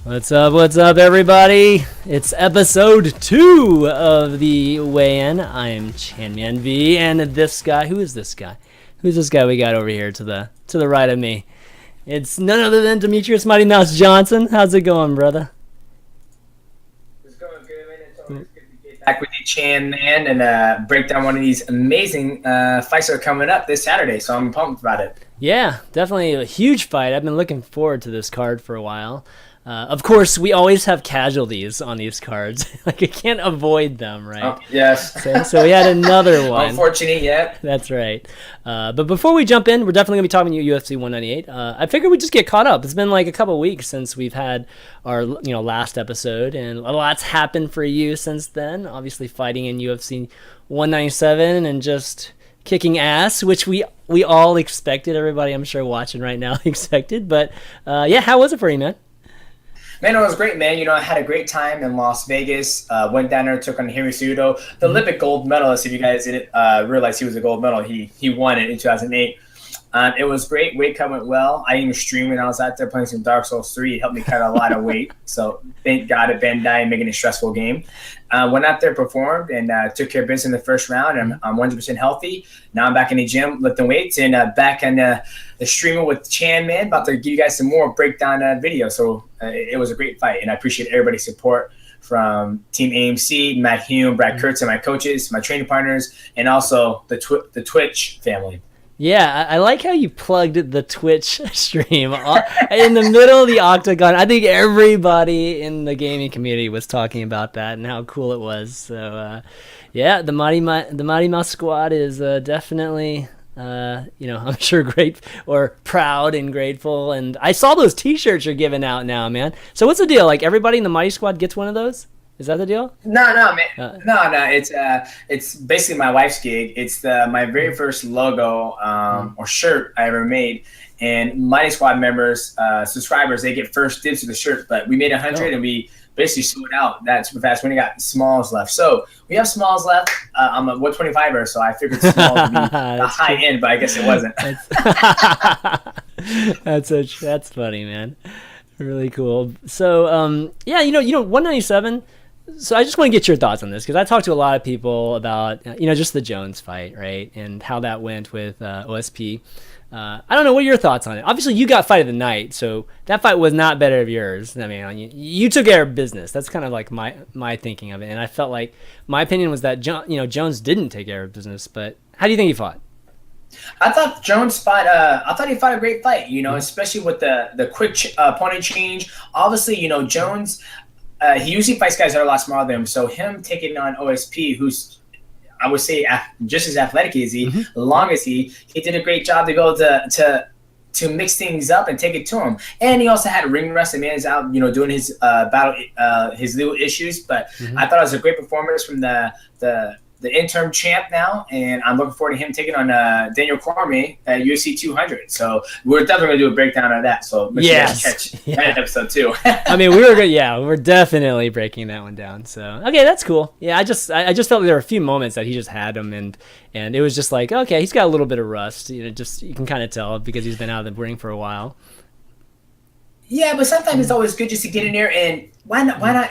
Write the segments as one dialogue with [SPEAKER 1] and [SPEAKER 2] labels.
[SPEAKER 1] What's up, everybody? It's episode 2 of the weigh-in. I'm ChanManV, and this guy, who is this guy? Who's this guy we got over here to the right of me? It's none other than Demetrious Mighty Mouse Johnson. How's it going, brother?
[SPEAKER 2] It's going good, man. It's always good to get back with you, Chan, man, and break down one of these amazing fights that are coming up this Saturday, so I'm pumped about it.
[SPEAKER 1] Yeah, definitely a huge fight. I've been looking forward to this card for a while. Of course, we always have casualties on these cards. Like, I can't avoid them, right?
[SPEAKER 2] Oh, yes.
[SPEAKER 1] So we had another one.
[SPEAKER 2] Unfortunate, yeah.
[SPEAKER 1] That's right. But before we jump in, we're definitely going to be talking UFC 198. I figured we'd just get caught up. It's been like a couple weeks since we've had our last episode, and a lot's happened for you since then. Obviously, fighting in UFC 197 and just kicking ass, which we all expected. Everybody, I'm sure, watching right now expected. But yeah, how was it for you, man?
[SPEAKER 2] Man, it was great, man. I had a great time in Las Vegas. Went down there, took on Cejudo, the Olympic gold medalist. If you guys didn't realize he was a gold medal, he won it in 2008. It was great. Weight cut went well. I even streamed when I was out there playing some Dark Souls 3. It helped me cut a lot of weight. So thank God at Bandai making it a stressful game. Went out there, performed, and took care of business in the first round. I'm 100% healthy. Now I'm back in the gym lifting weights and back on the streaming with Chan, man. About to give you guys some more breakdown videos. So it was a great fight, and I appreciate everybody's support from Team AMC, Matt Hume, Brad Kurtz, and my coaches, my training partners, and also the Twitch family.
[SPEAKER 1] Yeah, I like how you plugged the Twitch stream in the middle of the octagon. I think everybody in the gaming community was talking about that and how cool it was. So, yeah, the Mighty Mouse squad is definitely, I'm sure great or proud and grateful. And I saw those T-shirts you're giving out now, man. So what's the deal? Like, everybody in the Mighty Squad gets one of those? Is that the deal?
[SPEAKER 2] No, man. No. It's basically my wife's gig. It's my very first logo or shirt I ever made. And Mighty Squad members, subscribers, they get first dibs to the shirt. But we made 100 and we basically sold out that super fast. We only got smalls left. So we have smalls left. I'm a 125er, so I figured smalls would be the high end, but I guess it wasn't.
[SPEAKER 1] That's funny, man. Really cool. So, 197. So I just want to get your thoughts on this because I talked to a lot of people about, just the Jones fight, right? And how that went with OSP. I don't know. What are your thoughts on it? Obviously, you got fight of the night, so that fight was not better of yours. I mean, you took care of business. That's kind of like my thinking of it. And I felt like my opinion was that, Jones didn't take care of business. But how do you think he fought?
[SPEAKER 2] I thought Jones fought. I thought he fought a great fight. Especially with the quick opponent change. Obviously, Jones. He usually fights guys that are a lot smaller than him. So him taking on OSP, who's I would say just as athletic as he, long as he did a great job to be able to mix things up and take it to him. And he also had ring rust. The man's out, doing his battle, his little issues. But I thought it was a great performance from the interim champ now, and I'm looking forward to him taking on Daniel Cormier at UFC 200. So we're definitely going to do a breakdown of that. So make sure you guys catch that episode too.
[SPEAKER 1] I mean, we're definitely breaking that one down. So okay, that's cool. Yeah, I just felt like there were a few moments that he just had him, and it was just like, okay, he's got a little bit of rust. You can kind of tell because he's been out of the ring for a while.
[SPEAKER 2] Yeah, but sometimes it's always good just to get in there and why not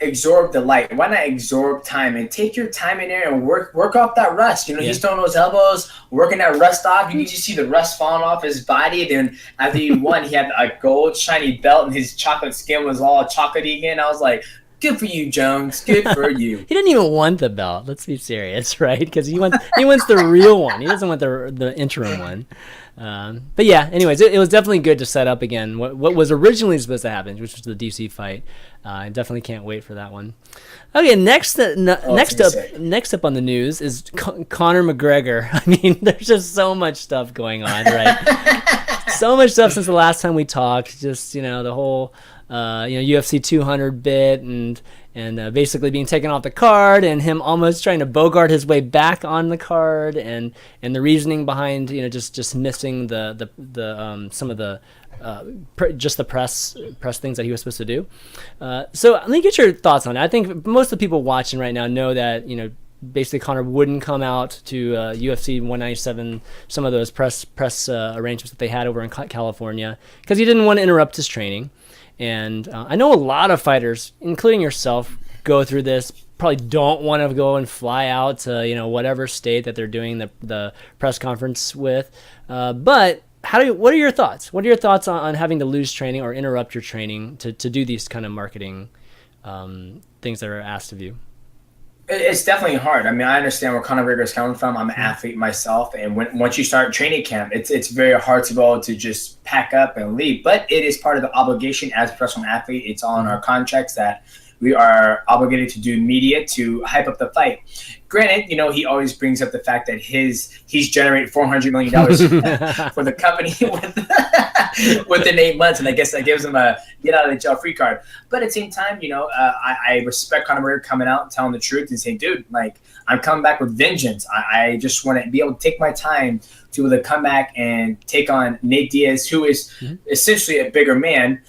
[SPEAKER 2] absorb the light. Why not absorb time and take your time in there and work off that rust? He's throwing those elbows, working that rust off. You can just see the rust falling off his body. Then after he won, he had a gold shiny belt and his chocolate skin was all chocolatey again. I was like, good for you, Jones. Good for you.
[SPEAKER 1] He didn't even want the belt. Let's be serious, right? Because he wants the real one. He doesn't want the interim one. But yeah, anyways, it was definitely good to set up again what was originally supposed to happen, which was the DC fight. I definitely can't wait for that one. Okay, next up on the news is Conor McGregor. I mean, there's just so much stuff going on, right? So much stuff since the last time we talked. Just the whole UFC 200 bit and basically being taken off the card and him almost trying to bogart his way back on the card and the reasoning behind just missing the some of the just the press things that he was supposed to do. So let me get your thoughts on it. I think most of the people watching right now know that basically Conor wouldn't come out to UFC 197, some of those press arrangements that they had over in California because he didn't want to interrupt his training. And I know a lot of fighters, including yourself, go through this. Probably don't want to go and fly out to whatever state that they're doing the press conference with. But what are your thoughts? What are your thoughts on having to lose training or interrupt your training to do these kind of marketing things that are asked of you?
[SPEAKER 2] It's definitely hard. I mean, I understand where Conor McGregor is coming from. I'm an athlete myself, and once you start training camp, it's very hard to be able to just pack up and leave. But it is part of the obligation as a professional athlete. It's all in our contracts that we are obligated to do media to hype up the fight. Granted, he always brings up the fact that he's generated $400 million for the company within 8 months, and I guess that gives him a get out of the jail free card. But at the same time, I respect Conor McGregor coming out and telling the truth and saying, dude, like, I'm coming back with vengeance. I just want to be able to take my time to be able to come back and take on Nate Diaz, who is essentially a bigger man.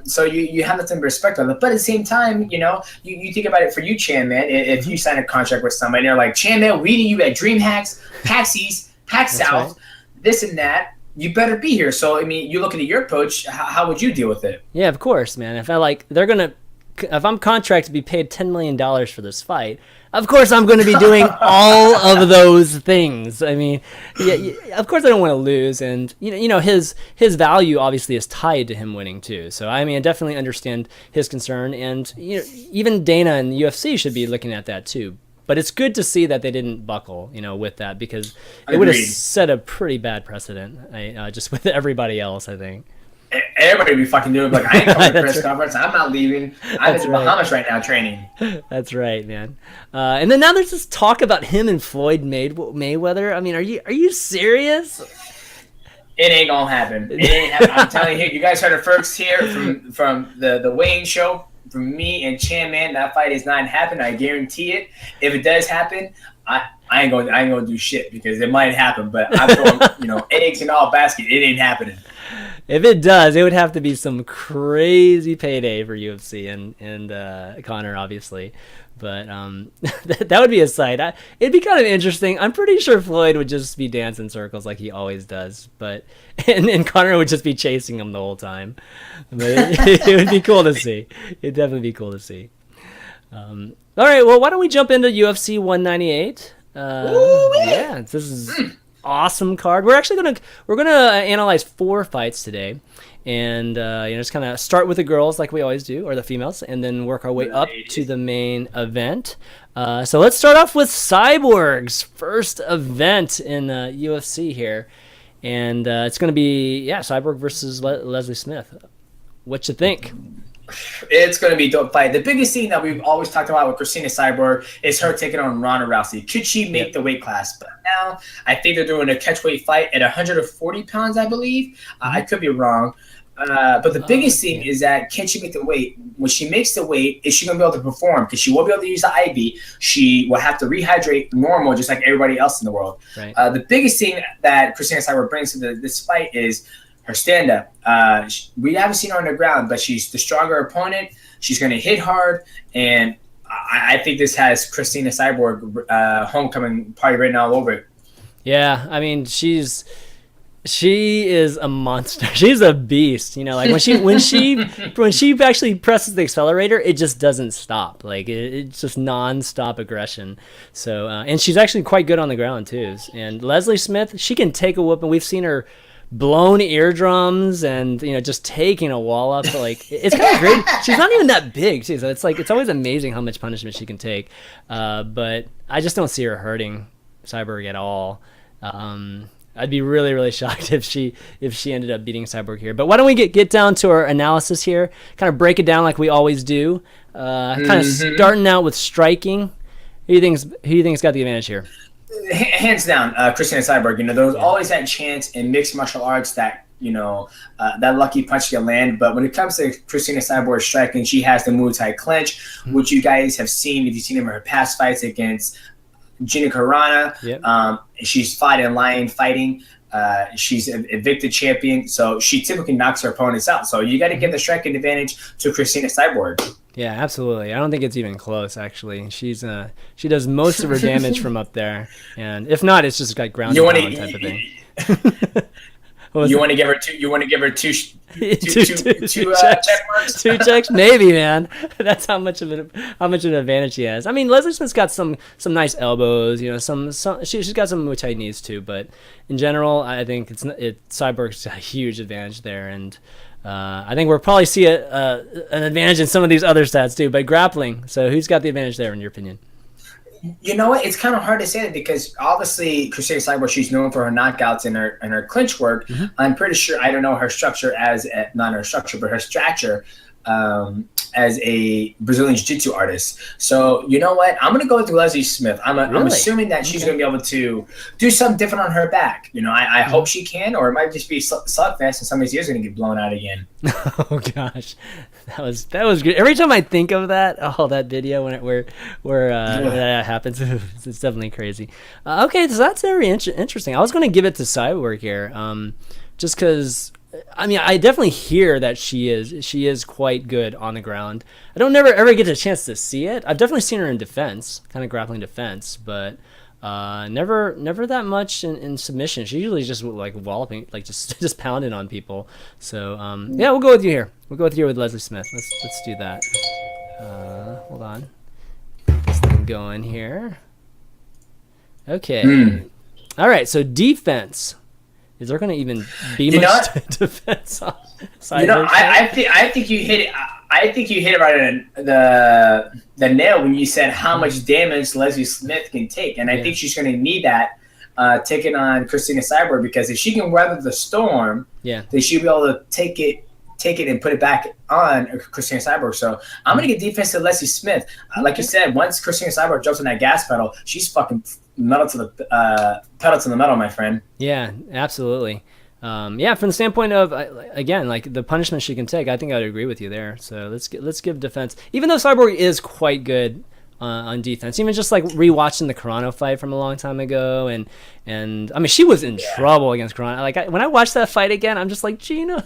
[SPEAKER 2] So you have nothing but respect on it. But at the same time, you think about it for you, Chan, man. If you sign a contract with somebody and they're like, Chan, man, we need you at Dream Hacks, PAX East, PAX South, right, this and that, you better be here. So, I mean, you looking at your approach, how would you deal with it?
[SPEAKER 1] Yeah, of course, man. If I'm contracted to be paid $10 million for this fight, of course I'm going to be doing all of those things. I mean, yeah, of course I don't want to lose, and his value obviously is tied to him winning too. So I mean, I definitely understand his concern, and even Dana and UFC should be looking at that too. But it's good to see that they didn't buckle, with that, because it would have set a pretty bad precedent, just with everybody else, I think.
[SPEAKER 2] Everybody be fucking doing it. Like, I ain't coming to press conference. I'm not leaving. I'm in the Bahamas right now training.
[SPEAKER 1] That's right, man. And then now there's this talk about him and Floyd Mayweather. I mean, are you serious?
[SPEAKER 2] It ain't gonna happen. It ain't happen. I'm telling you, you guys heard it first here from the Wayne show. From me and Chan, man, that fight is not happening. I guarantee it. If it does happen, I ain't gonna do shit, because it might happen. But I'm throwing eggs in all basket. It ain't happening.
[SPEAKER 1] If it does, it would have to be some crazy payday for UFC and Conor, obviously. But that would be a sight. It'd be kind of interesting. I'm pretty sure Floyd would just be dancing circles like he always does. And Conor would just be chasing him the whole time. But it would be cool to see. It'd definitely be cool to see. All right, well, why don't we jump into UFC 198? Yeah, this is awesome card. We're gonna analyze 4 fights today, and just kind of start with the girls like we always do, or the females, and then work our way up to the main event. So let's start off with Cyborg's first event in UFC here, and it's gonna be Cyborg versus Leslie Smith. What you think?
[SPEAKER 2] It's going to be a dope fight. The biggest thing that we've always talked about with Christina Cyborg is her taking on Ronda Rousey. Could she make the weight class? But now I think they're doing a catchweight fight at 140 pounds, I believe. I could be wrong. But the biggest thing is that, can she make the weight? When she makes the weight, is she going to be able to perform? Because she won't be able to use the IV. She will have to rehydrate normal, just like everybody else in the world.
[SPEAKER 1] Right.
[SPEAKER 2] The biggest thing that Christina Cyborg brings to this fight is her stand-up. We haven't seen her on the ground, but she's the stronger opponent. She's going to hit hard, and I think this has Christina Cyborg homecoming party written all over it.
[SPEAKER 1] Yeah, I mean, she is a monster. She's a beast. Like when she actually presses the accelerator, it just doesn't stop. Like it's just non-stop aggression. So and she's actually quite good on the ground too. And Leslie Smith, she can take a whooping. We've seen her blown eardrums and just taking a wall up. Like it's kind of great. She's not even that big too, so it's always amazing how much punishment she can take. But I just don't see her hurting Cyborg at all. I'd be really, really shocked if she ended up beating Cyborg here. But why don't we get down to our analysis here? Kind of break it down like we always do. Kind of starting out with striking. Who do you think's got the advantage here?
[SPEAKER 2] Hands down, Christina Cyborg. There was always that chance in mixed martial arts that that lucky punch can land. But when it comes to Christina Cyborg striking, she has the Muay Thai clinch, which you guys have seen if you've seen her past fights against Gina Carano. Yep. She's fought in Lion Fighting. She's a Invicta champion, so she typically knocks her opponents out. So you got to give the striking advantage to Christina Cyborg.
[SPEAKER 1] Yeah, absolutely. I don't think it's even close, actually. She does most of her damage from up there, and if not, it's just like ground and pound type of thing.
[SPEAKER 2] You want to give her two? You want to give her two
[SPEAKER 1] two
[SPEAKER 2] check
[SPEAKER 1] checks.
[SPEAKER 2] marks?
[SPEAKER 1] Two checks, maybe, man. That's how much of an advantage she has. I mean, Leslie Smith's got some nice elbows, you know, she's got some Muay Thai knees too, but in general, I think Cyborg's a huge advantage there, and I think we'll probably see an advantage in some of these other stats too, but grappling. So who's got the advantage there in your opinion?
[SPEAKER 2] You know what? It's kind of hard to say that because obviously Christina Cyborg, she's known for her knockouts and her clinch work. Mm-hmm. I'm pretty sure, I don't know her structure not her structure, but her stature as a Brazilian Jiu-Jitsu artist. So you know what? I'm going to go with Leslie Smith. I'm assuming that she's going to be able to do something different on her back. You know, I hope she can, or it might just be slugfest and somebody's ears going to get blown out again.
[SPEAKER 1] Oh gosh, that was good. Every time I think of that, that video where that happens, it's definitely crazy. Okay, so that's very interesting. I was going to give it to Cyborg here, just because. I mean, I definitely hear that she is quite good on the ground. I don't ever get a chance to see it. I've definitely seen her in defense, kind of grappling defense, but never that much in submission. She usually just like walloping, like just pounding on people. So yeah, we'll go with you here. We'll go with you with Leslie Smith. Let's do that. Hold on, get this thing going here. Okay. All right. So defense. Is there going to even be much defense on Cyborg?
[SPEAKER 2] You know, I think you hit it. I think you hit it right on the nail when you said how much damage Leslie Smith can take, and I think she's going to need that taking on Christina Cyborg, because if she can weather the storm, then she'll be able to take it and put it back on Christina Cyborg. So I'm going to get defense to Leslie Smith. Like you said, once Christina Cyborg jumps on that gas pedal, she's fucking pedal to the metal, my friend.
[SPEAKER 1] Yeah, absolutely. From the standpoint of again, like the punishment she can take, I think I'd agree with you there. So let's give defense, even though Cyborg is quite good on defense. Even just like rewatching the Carano fight from a long time ago, and I mean she was in trouble against Carano. Like when I watched that fight again, I'm just like, Gina,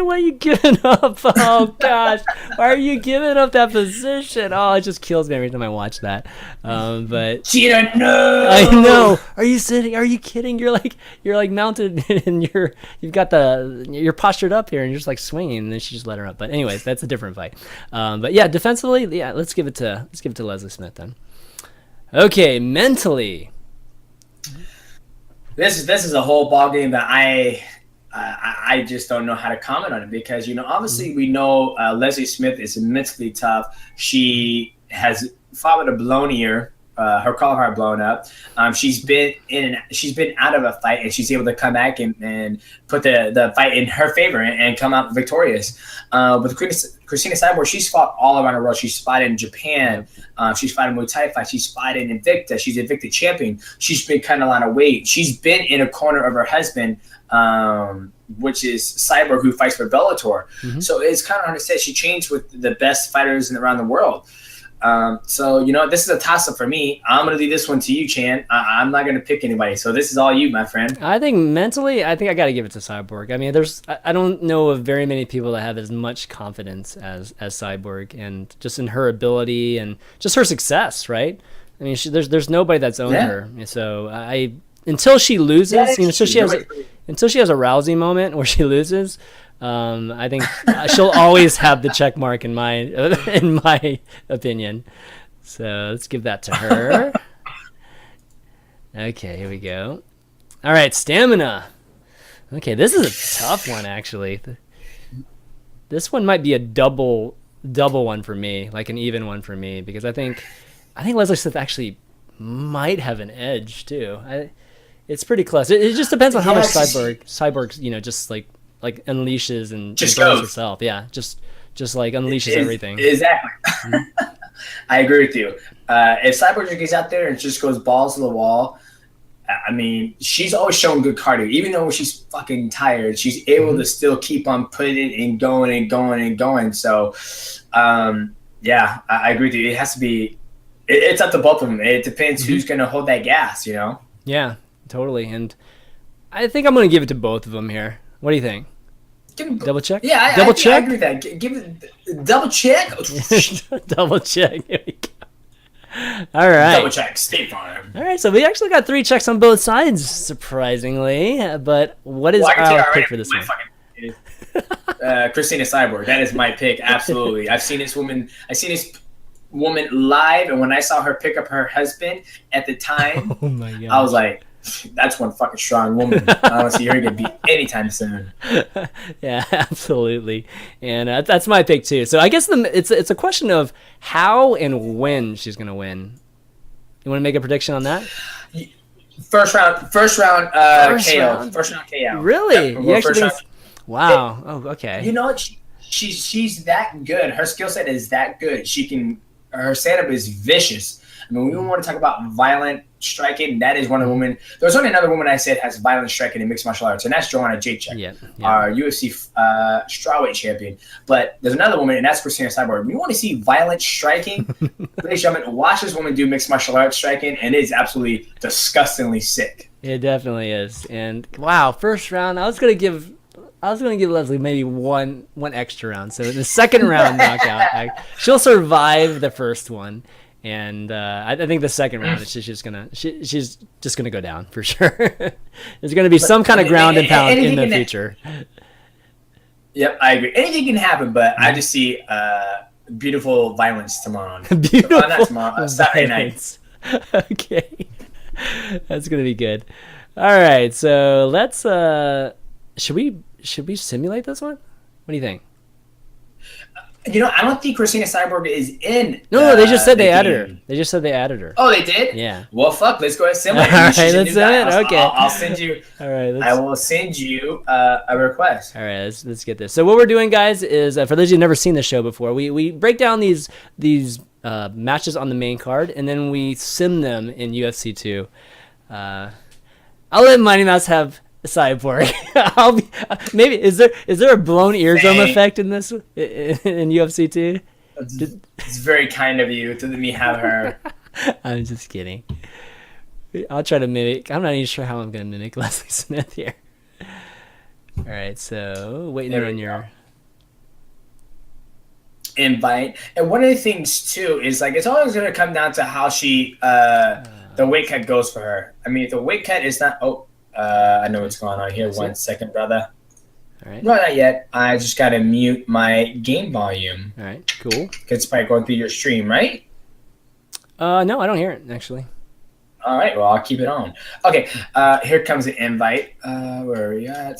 [SPEAKER 1] why are you giving up? Oh gosh, why are you giving up that position? Oh, it just kills me every time I watch that. But
[SPEAKER 2] Gina, no,
[SPEAKER 1] I know. Are you kidding? You're like mounted and you're postured up here and you're just like swinging, and then she just let her up. But anyways, that's a different fight. But yeah, defensively, yeah, let's give it to Leslie Smith then. Okay, mentally.
[SPEAKER 2] This is a whole ball game that I just don't know how to comment on it, because, you know, obviously we know Leslie Smith is mentally tough. She has fought with a blown ear, her collarbone blown up. She's been out of a fight, and she's able to come back and put the fight in her favor and come out victorious. With Christina Cyborg, she's fought all around the world. She's fought in Japan. She's fought in Muay Thai fight. She's fought in Invicta. She's Invicta champion. She's been cutting a lot of weight. She's been in a corner of her husband, which is Cyborg, who fights for Bellator. Mm-hmm. So it's kind of hard to say. She trains with the best fighters around the world. So, you know, this is a toss-up for me. I'm going to leave this one to you, Chan. I'm not going to pick anybody. So this is all you, my friend.
[SPEAKER 1] I think mentally, I got to give it to Cyborg. I mean, I don't know of very many people that have as much confidence as Cyborg, and just in her ability and just her success, right? I mean, there's nobody that's owned her. So until she loses, until she has a Rousey moment where she loses, I think she'll always have the check mark in my opinion. So let's give that to her. Okay, here we go. All right, stamina. Okay, this is a tough one, actually. This one might be a double one for me, like an even one for me, because I think Leslie Smith actually might have an edge too. It's pretty close. It just depends on how much Cyborg, you know, just like unleashes and just burns herself. Yeah, just like unleashes everything.
[SPEAKER 2] Exactly. I agree with you. If Cyborg gets out there and just goes balls to the wall, I mean, she's always shown good cardio. Even though she's fucking tired, she's able to still keep on putting it and going and going and going. So, yeah, I agree with you. It has to be. It's up to both of them. It depends who's going to hold that gas. You know.
[SPEAKER 1] Yeah, totally. And I think I'm going to give it to both of them here. What do you think? Double check?
[SPEAKER 2] Yeah,
[SPEAKER 1] double check.
[SPEAKER 2] I agree with that. Give it double check.
[SPEAKER 1] Double check. Here we go. All right.
[SPEAKER 2] Double check. State Farm.
[SPEAKER 1] All right, so we actually got 3 checks on both sides, surprisingly. But what is our pick for this one?
[SPEAKER 2] Christina Cyborg. That is my pick. Absolutely. I've seen this woman live, and when I saw her pick up her husband at the time,
[SPEAKER 1] Oh my god!
[SPEAKER 2] I was like, that's one fucking strong woman. I don't see her get beat anytime soon.
[SPEAKER 1] Yeah, absolutely. And that's my pick too. So I guess it's a question of how and when she's gonna win. You want to make a prediction on that?
[SPEAKER 2] First round KO. First round KO.
[SPEAKER 1] Really?
[SPEAKER 2] Yeah,
[SPEAKER 1] you actually
[SPEAKER 2] round.
[SPEAKER 1] Wow. Oh, okay.
[SPEAKER 2] You know, she's that good. Her skill set is that good. Her stand-up is vicious. I mean, we want to talk about violent striking. That is one of the women. There's only another woman I said has violent striking in mixed martial arts, and that's Joanna Jacek, our UFC strawweight champion. But there's another woman, and that's Christina Cyborg. We want to see violent striking. Ladies and gentlemen, watch this woman do mixed martial arts striking, and it is absolutely disgustingly sick.
[SPEAKER 1] It definitely is. And wow, first round. I was gonna give Leslie maybe one extra round. So the second round knockout, she'll survive the first one. And I think the second round, she's just gonna go down for sure. There's gonna be some kind of ground and pound in the future.
[SPEAKER 2] Yep, I agree. Anything can happen, but I just see beautiful violence tomorrow.
[SPEAKER 1] Beautiful
[SPEAKER 2] not tomorrow. Saturday night.
[SPEAKER 1] Okay, that's gonna be good. All right, so let's. Should we simulate this one? What do you think?
[SPEAKER 2] You know, I don't think Christina Cyborg is in.
[SPEAKER 1] No, they just said they added her. They just said they added her.
[SPEAKER 2] Oh, they did?
[SPEAKER 1] Yeah.
[SPEAKER 2] Well, fuck. Let's go ahead and simulate.
[SPEAKER 1] All right, let's do it. Okay.
[SPEAKER 2] I'll send you.
[SPEAKER 1] All right.
[SPEAKER 2] I will send you a request.
[SPEAKER 1] All right. Let's get this. So what we're doing, guys, is for those of you who've never seen the show before, we break down these matches on the main card, and then we sim them in UFC 2. I'll let Mighty Mouse have Cyborg. Maybe is there a blown eardrum effect in this in UFC 2?
[SPEAKER 2] It's very kind of you to let me have her.
[SPEAKER 1] I'm just kidding. I'll try to mimic. I'm not even sure how I'm gonna mimic Leslie Smith here. All right, so waiting on your invite.
[SPEAKER 2] And one of the things too is like it's always gonna come down to how she the weight cut goes for her. I mean, if the weight cut is not I know what's going on here. 1 second, brother.
[SPEAKER 1] All right.
[SPEAKER 2] No, not yet. I just got to mute my game volume.
[SPEAKER 1] All right, cool.
[SPEAKER 2] It's probably going through your stream, right?
[SPEAKER 1] No, I don't hear it, actually.
[SPEAKER 2] All right, well, I'll keep it on. Okay, here comes the invite. Where are we at?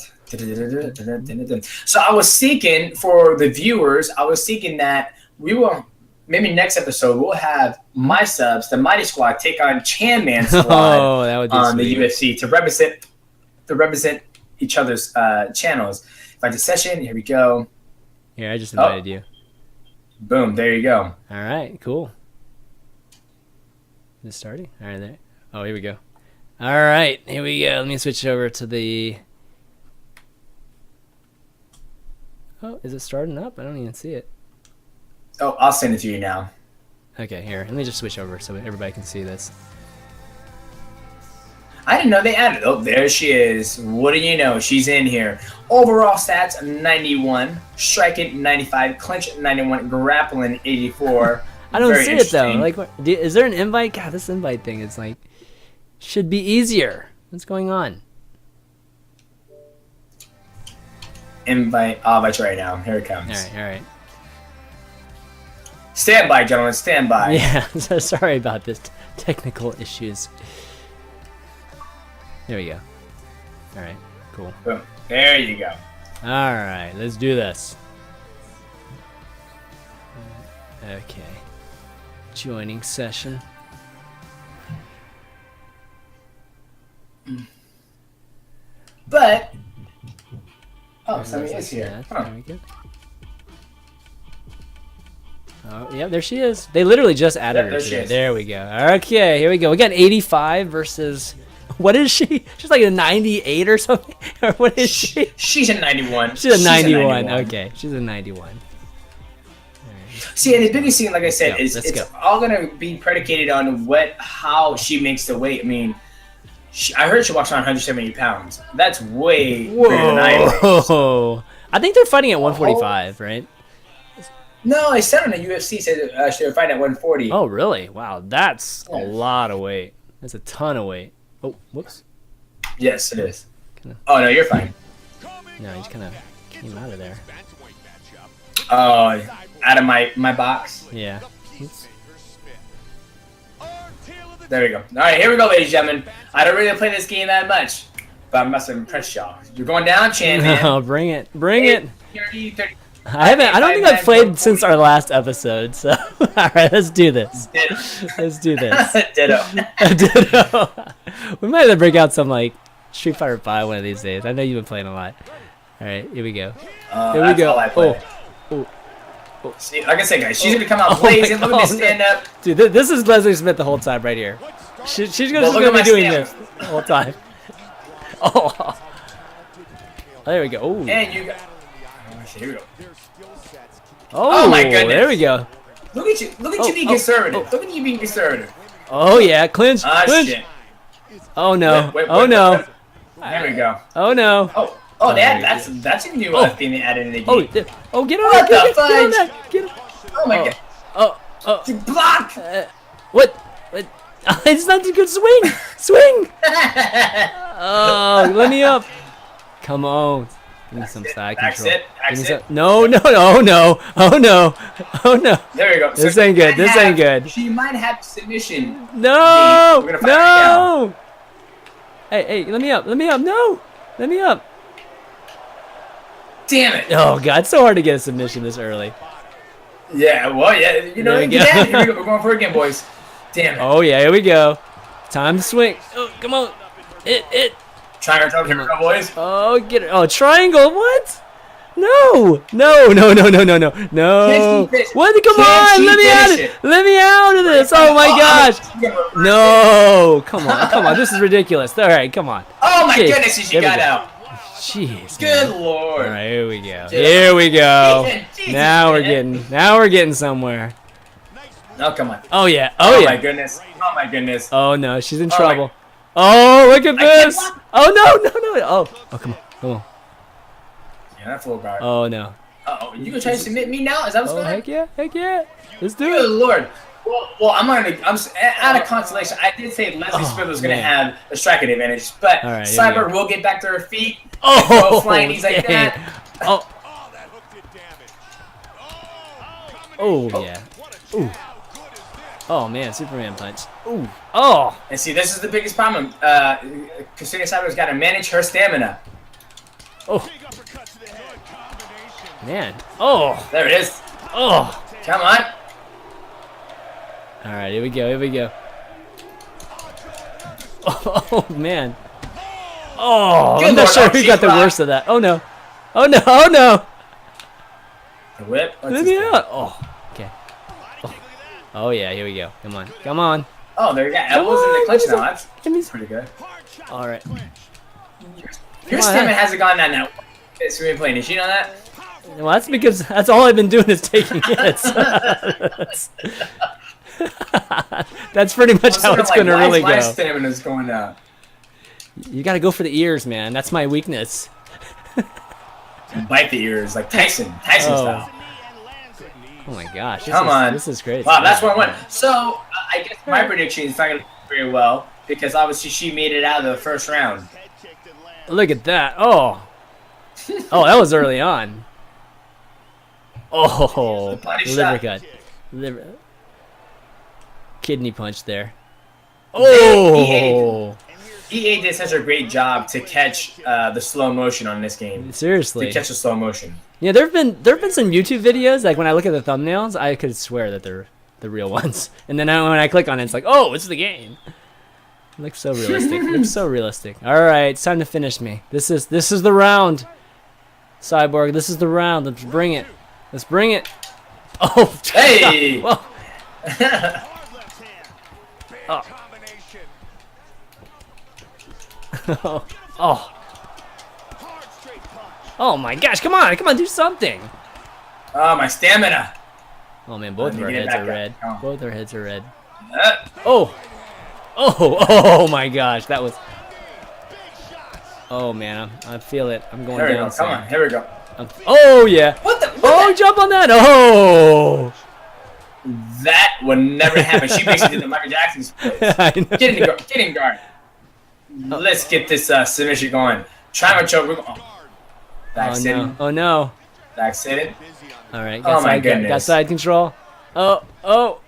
[SPEAKER 2] So I was thinking, for the viewers, that we will, maybe next episode, we'll have my subs, the Mighty Squad, take on ChanManV Squad
[SPEAKER 1] that would be
[SPEAKER 2] on
[SPEAKER 1] sweet.
[SPEAKER 2] the UFC to represent each other's channels. Invite to session. Here we go.
[SPEAKER 1] Here, I just invited you.
[SPEAKER 2] Boom. There you go.
[SPEAKER 1] All right. Cool. Is it starting? All right. There. Oh, here we go. All right. Here we go. Let me switch over to the. Oh, is it starting up? I don't even see it.
[SPEAKER 2] Oh, I'll send it to you now.
[SPEAKER 1] Okay, here. Let me just switch over so everybody can see this.
[SPEAKER 2] I didn't know they added. Oh, there she is. What do you know? She's in here. Overall stats 91, striking 95, clinch 91, grappling 84.
[SPEAKER 1] I don't see it though. Like, is there an invite? God, this invite thing is like should be easier. What's going on?
[SPEAKER 2] Invite. I'll invite you right now. Here it comes.
[SPEAKER 1] All right.
[SPEAKER 2] Stand by, gentlemen. Stand by.
[SPEAKER 1] Yeah. So sorry about this technical issues. There we go. All right. Cool.
[SPEAKER 2] Boom. There you go.
[SPEAKER 1] All right. Let's do this. Okay. Joining session.
[SPEAKER 2] But somebody is here.
[SPEAKER 1] There we go. Oh, yeah, there she is. They literally just added her today. There we go. Okay, here we go. We got 85 versus... What is she? She's like a 98 or something? Or what is she?
[SPEAKER 2] She's a 91.
[SPEAKER 1] She's a 91. Okay, she's a 91. Right.
[SPEAKER 2] See, and the biggest thing, like I said, is it's all going to be predicated on how she makes the weight. I mean, I heard she walks around 170 pounds. That's way bigger than I weigh.
[SPEAKER 1] I think they're fighting at 145, right?
[SPEAKER 2] No, I said on the UFC said she would fight at 140.
[SPEAKER 1] Oh, really? Wow, that's a
[SPEAKER 2] Yeah.
[SPEAKER 1] lot of weight. That's a ton of weight. Oh, whoops.
[SPEAKER 2] Yes, it is.
[SPEAKER 1] Kinda.
[SPEAKER 2] Oh no, you're fine.
[SPEAKER 1] No, he just kind of came out of there.
[SPEAKER 2] Oh, out of my box.
[SPEAKER 1] Yeah. Oops.
[SPEAKER 2] There we go. All right, here we go, ladies and gentlemen. I don't really play this game that much, but I must impress y'all. You're going down, Chan, man.
[SPEAKER 1] No, bring it. Bring it.
[SPEAKER 2] 30, 30.
[SPEAKER 1] I don't think I've played since our last episode, so all right, let's do this.
[SPEAKER 2] Ditto.
[SPEAKER 1] Let's do this.
[SPEAKER 2] Ditto.
[SPEAKER 1] Ditto. We might have to break out some like Street Fighter 5 one of these days. I know you've been playing a lot. All right, here we go. Here we
[SPEAKER 2] That's
[SPEAKER 1] go.
[SPEAKER 2] all I play.
[SPEAKER 1] Oh.
[SPEAKER 2] See, like I said, guys, she's gonna come out blazing. Look at me stand up.
[SPEAKER 1] Dude, this is Leslie Smith the whole time right here. She's
[SPEAKER 2] Well, look
[SPEAKER 1] gonna
[SPEAKER 2] at
[SPEAKER 1] be
[SPEAKER 2] my
[SPEAKER 1] doing
[SPEAKER 2] stamp.
[SPEAKER 1] this the whole time. Oh, there we go. Oh,
[SPEAKER 2] And you got. Oh, shit, here we go.
[SPEAKER 1] oh
[SPEAKER 2] my goodness.
[SPEAKER 1] There we go.
[SPEAKER 2] Look at you. Look at you being
[SPEAKER 1] oh,
[SPEAKER 2] conservative.
[SPEAKER 1] oh.
[SPEAKER 2] Look at you being conservative.
[SPEAKER 1] Oh yeah, clinch.
[SPEAKER 2] Ah,
[SPEAKER 1] Clinch.
[SPEAKER 2] shit.
[SPEAKER 1] Oh no.
[SPEAKER 2] Wait,
[SPEAKER 1] Oh no.
[SPEAKER 2] There we go.
[SPEAKER 1] Oh no.
[SPEAKER 2] Oh, that's a new thing they added in the game.
[SPEAKER 1] Oh, oh, get on
[SPEAKER 2] What
[SPEAKER 1] that.
[SPEAKER 2] the
[SPEAKER 1] Get on
[SPEAKER 2] fudge?
[SPEAKER 1] that. Get on.
[SPEAKER 2] Oh my god.
[SPEAKER 1] Oh.
[SPEAKER 2] You block.
[SPEAKER 1] What? It's not a good swing. Swing. Oh, let me up. Come on. Give me some side
[SPEAKER 2] Back
[SPEAKER 1] control.
[SPEAKER 2] sit. Back
[SPEAKER 1] Give me
[SPEAKER 2] sit.
[SPEAKER 1] some. No. Oh no. Oh no. Oh no.
[SPEAKER 2] There we go.
[SPEAKER 1] This
[SPEAKER 2] So
[SPEAKER 1] ain't
[SPEAKER 2] she
[SPEAKER 1] good.
[SPEAKER 2] might
[SPEAKER 1] This
[SPEAKER 2] have-
[SPEAKER 1] ain't good.
[SPEAKER 2] She might have submission.
[SPEAKER 1] No.
[SPEAKER 2] We're gonna fight right
[SPEAKER 1] No. Hey, let me up. Let me up. No. Let me up.
[SPEAKER 2] Damn it.
[SPEAKER 1] Oh god, it's so hard to get a submission this early.
[SPEAKER 2] Yeah. Well, yeah. You know,
[SPEAKER 1] There we
[SPEAKER 2] yeah.
[SPEAKER 1] go.
[SPEAKER 2] Here we go. We're going for it again, boys. Damn it.
[SPEAKER 1] Oh yeah, here we go. Time to swing. Oh, come on. It.
[SPEAKER 2] Try our here we go, boys.
[SPEAKER 1] Oh, get it. Oh, triangle. What? No. No.
[SPEAKER 2] Can't she
[SPEAKER 1] What? Come
[SPEAKER 2] Can't
[SPEAKER 1] on.
[SPEAKER 2] she
[SPEAKER 1] Let me out
[SPEAKER 2] finish
[SPEAKER 1] of
[SPEAKER 2] it?
[SPEAKER 1] Let me out of this. Oh my gosh.
[SPEAKER 2] No.
[SPEAKER 1] No. Come on. This is ridiculous. All right, come on.
[SPEAKER 2] Oh my
[SPEAKER 1] Jeez.
[SPEAKER 2] goodness, she
[SPEAKER 1] There we
[SPEAKER 2] got
[SPEAKER 1] go.
[SPEAKER 2] out.
[SPEAKER 1] Jeez.
[SPEAKER 2] Good
[SPEAKER 1] man.
[SPEAKER 2] lord.
[SPEAKER 1] All right, here we go.
[SPEAKER 2] Yeah.
[SPEAKER 1] Here we go.
[SPEAKER 2] Jesus,
[SPEAKER 1] Now we're
[SPEAKER 2] man.
[SPEAKER 1] getting somewhere.
[SPEAKER 2] Oh, come on.
[SPEAKER 1] Oh yeah.
[SPEAKER 2] Oh,
[SPEAKER 1] Oh
[SPEAKER 2] my
[SPEAKER 1] yeah.
[SPEAKER 2] goodness. Oh my goodness.
[SPEAKER 1] Oh no, she's in
[SPEAKER 2] Oh,
[SPEAKER 1] trouble. Oh, look at
[SPEAKER 2] I can't
[SPEAKER 1] this.
[SPEAKER 2] block.
[SPEAKER 1] Oh no. Oh, come on.
[SPEAKER 2] Yeah, that's full guard.
[SPEAKER 1] Oh no.
[SPEAKER 2] Uh-oh. You gonna try to submit me now? Is that what's
[SPEAKER 1] Oh
[SPEAKER 2] going on?
[SPEAKER 1] heck yeah. Let's do
[SPEAKER 2] Good
[SPEAKER 1] it.
[SPEAKER 2] lord. Well, I'm out of consolation. I did say Leslie
[SPEAKER 1] Oh,
[SPEAKER 2] Smith was going to
[SPEAKER 1] man.
[SPEAKER 2] have a striking advantage, but
[SPEAKER 1] All right, here we
[SPEAKER 2] Cyber
[SPEAKER 1] go.
[SPEAKER 2] will get back to her feet.
[SPEAKER 1] Oh,
[SPEAKER 2] Go flying knees like
[SPEAKER 1] dang.
[SPEAKER 2] that.
[SPEAKER 1] Oh. Oh yeah. Ooh. Oh man, Superman punch. Ooh. Oh.
[SPEAKER 2] And see, this is the biggest problem. Christina Cyber's got to manage her stamina.
[SPEAKER 1] Oh. Man. Oh.
[SPEAKER 2] There it is.
[SPEAKER 1] Oh.
[SPEAKER 2] Come on.
[SPEAKER 1] All right, here we go. Oh man. Oh,
[SPEAKER 2] Good
[SPEAKER 1] I'm not
[SPEAKER 2] lord,
[SPEAKER 1] sure
[SPEAKER 2] oh,
[SPEAKER 1] who
[SPEAKER 2] she's
[SPEAKER 1] got the
[SPEAKER 2] blocked.
[SPEAKER 1] worst of that. Oh no. Oh no.
[SPEAKER 2] The whip. What's
[SPEAKER 1] Let
[SPEAKER 2] this
[SPEAKER 1] me
[SPEAKER 2] thing?
[SPEAKER 1] out. Oh. Okay. Oh yeah, here we go. Come on.
[SPEAKER 2] Oh, there you go.
[SPEAKER 1] Come
[SPEAKER 2] Elbows in the
[SPEAKER 1] on,
[SPEAKER 2] clinch
[SPEAKER 1] give me
[SPEAKER 2] now. That's
[SPEAKER 1] Give me
[SPEAKER 2] pretty good.
[SPEAKER 1] All right.
[SPEAKER 2] Your
[SPEAKER 1] on,
[SPEAKER 2] stamina hasn't gone down now. It's been playing. Did you know that?
[SPEAKER 1] Well, that's because that's all I've been doing is taking hits. That's pretty much how it's gonna really
[SPEAKER 2] My
[SPEAKER 1] go.
[SPEAKER 2] stamina's going down.
[SPEAKER 1] You gotta go for the ears, man. That's my weakness.
[SPEAKER 2] Bite the ears like Tyson
[SPEAKER 1] Oh.
[SPEAKER 2] style.
[SPEAKER 1] Oh my gosh.
[SPEAKER 2] Come on.
[SPEAKER 1] This is great.
[SPEAKER 2] Wow, that's where I went. So I guess my prediction is not going to go very well because obviously she made it out of the first round.
[SPEAKER 1] Look at that. Oh. Oh, that was early on. Oh,
[SPEAKER 2] Body
[SPEAKER 1] liver
[SPEAKER 2] shot.
[SPEAKER 1] cut. Liver. Kidney punch there. Oh.
[SPEAKER 2] EA did such a great job to catch the slow motion on this game.
[SPEAKER 1] Seriously.
[SPEAKER 2] To catch the slow motion.
[SPEAKER 1] Yeah, there've been some YouTube videos like when I look at the thumbnails, I could swear that they're the real ones, and then when I click on it, it's like, oh, it's the game. It looks so realistic. It looks so realistic. All right, it's time to finish me. This is the round, Cyborg. This is the round. Let's bring it. Let's bring it. Oh,
[SPEAKER 2] Hey!
[SPEAKER 1] Whoa. Oh. Oh. Oh my gosh! Come on! Do something.
[SPEAKER 2] Oh, my stamina.
[SPEAKER 1] Oh man, both of
[SPEAKER 2] Let
[SPEAKER 1] our
[SPEAKER 2] me get
[SPEAKER 1] heads
[SPEAKER 2] back
[SPEAKER 1] are
[SPEAKER 2] up.
[SPEAKER 1] red.
[SPEAKER 2] Come on.
[SPEAKER 1] Both our heads are red.
[SPEAKER 2] Uh,
[SPEAKER 1] Oh! Oh my gosh, that was. Oh man, I feel it. I'm going
[SPEAKER 2] There we
[SPEAKER 1] down.
[SPEAKER 2] go. Come on. Here we go.
[SPEAKER 1] Oh yeah.
[SPEAKER 2] What the?
[SPEAKER 1] Oh, jump on that. Oh.
[SPEAKER 2] That would never happen. She basically did the Michael Jackson's place.
[SPEAKER 1] I know.
[SPEAKER 2] Get in guard. Let's get this submission going. Try to choke. Back sitting.
[SPEAKER 1] Oh no.
[SPEAKER 2] Back sitting.
[SPEAKER 1] All right.
[SPEAKER 2] Oh my goodness.
[SPEAKER 1] Got side control. Oh.
[SPEAKER 2] Up.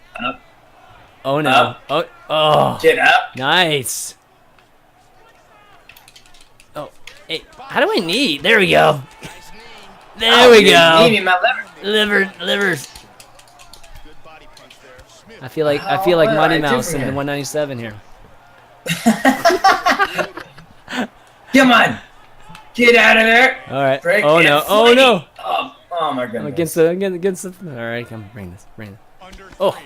[SPEAKER 1] Oh no.
[SPEAKER 2] Up.
[SPEAKER 1] Oh.
[SPEAKER 2] Get up.
[SPEAKER 1] Nice. Oh. Hey, how do I knee? There we go. There we go.
[SPEAKER 2] Knee me, my lever.
[SPEAKER 1] Livers. I feel like Mighty Mouse in the 197 here.
[SPEAKER 2] Come on. Get out of there.
[SPEAKER 1] All right.
[SPEAKER 2] Break
[SPEAKER 1] Oh
[SPEAKER 2] and
[SPEAKER 1] no.
[SPEAKER 2] flee.
[SPEAKER 1] Oh no.
[SPEAKER 2] Oh my goodness.
[SPEAKER 1] Against the. All right, come bring this. Oh.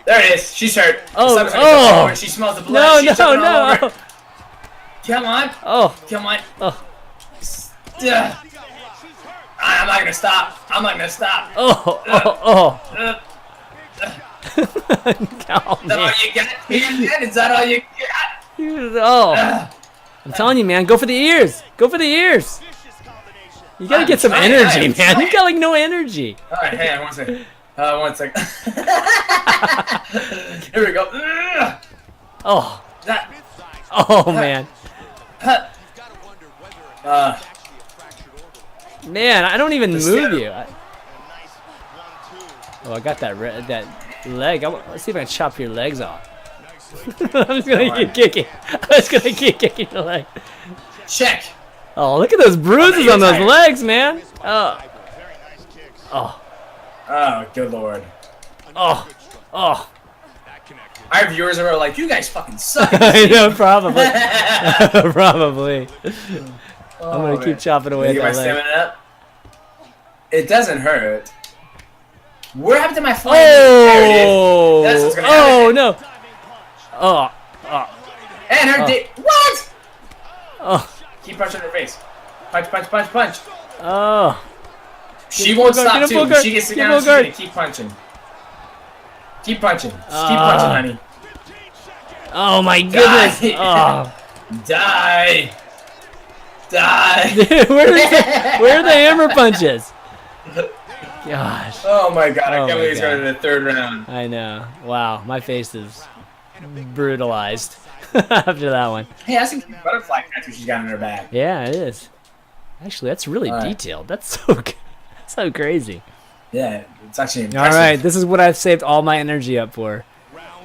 [SPEAKER 2] There it is. She's hurt.
[SPEAKER 1] Oh.
[SPEAKER 2] She smells the blood.
[SPEAKER 1] No.
[SPEAKER 2] Come on.
[SPEAKER 1] Oh.
[SPEAKER 2] Come on.
[SPEAKER 1] Oh.
[SPEAKER 2] I'm not gonna stop.
[SPEAKER 1] Oh. Oh,
[SPEAKER 2] Is that all you got? Is that all you got?
[SPEAKER 1] Oh. I'm telling you, man, go for the ears. You gotta get some energy, man. You got like no energy.
[SPEAKER 2] All right, hang on 1 second. 1 second. Here we go.
[SPEAKER 1] Oh. Oh, man. Man, I don't even move you. Oh, I got that leg. Let's see if I can chop your legs off. I'm just gonna keep kicking. Your leg.
[SPEAKER 2] Check.
[SPEAKER 1] Oh, look at those bruises on those legs, man. Oh,
[SPEAKER 2] good lord.
[SPEAKER 1] Oh.
[SPEAKER 2] Our viewers are like, you guys fucking suck.
[SPEAKER 1] I know, probably. I'm gonna keep chopping away at that leg.
[SPEAKER 2] Up. It doesn't hurt. What happened to my flying?
[SPEAKER 1] Oh!
[SPEAKER 2] There it is. That's what's gonna
[SPEAKER 1] Oh
[SPEAKER 2] happen.
[SPEAKER 1] no! Oh!
[SPEAKER 2] And her what?
[SPEAKER 1] Oh!
[SPEAKER 2] Keep punching her face. Punch.
[SPEAKER 1] Oh!
[SPEAKER 2] She won't stop too. She gets down. She's gonna keep punching. Keep punching, honey.
[SPEAKER 1] Oh my goodness! Oh!
[SPEAKER 2] Die!
[SPEAKER 1] Where are the hammer punches? Gosh.
[SPEAKER 2] Oh my god, I
[SPEAKER 1] Oh
[SPEAKER 2] can't
[SPEAKER 1] my
[SPEAKER 2] believe he's going
[SPEAKER 1] God.
[SPEAKER 2] to the third round.
[SPEAKER 1] I know. Wow, my face is brutalized after that one.
[SPEAKER 2] Hey, I see butterfly tattoo she's got in her back.
[SPEAKER 1] Yeah, it is. Actually, that's really detailed. That's so good. That's so crazy.
[SPEAKER 2] Yeah, it's actually impressive.
[SPEAKER 1] All right, this is what I've saved all my energy up for.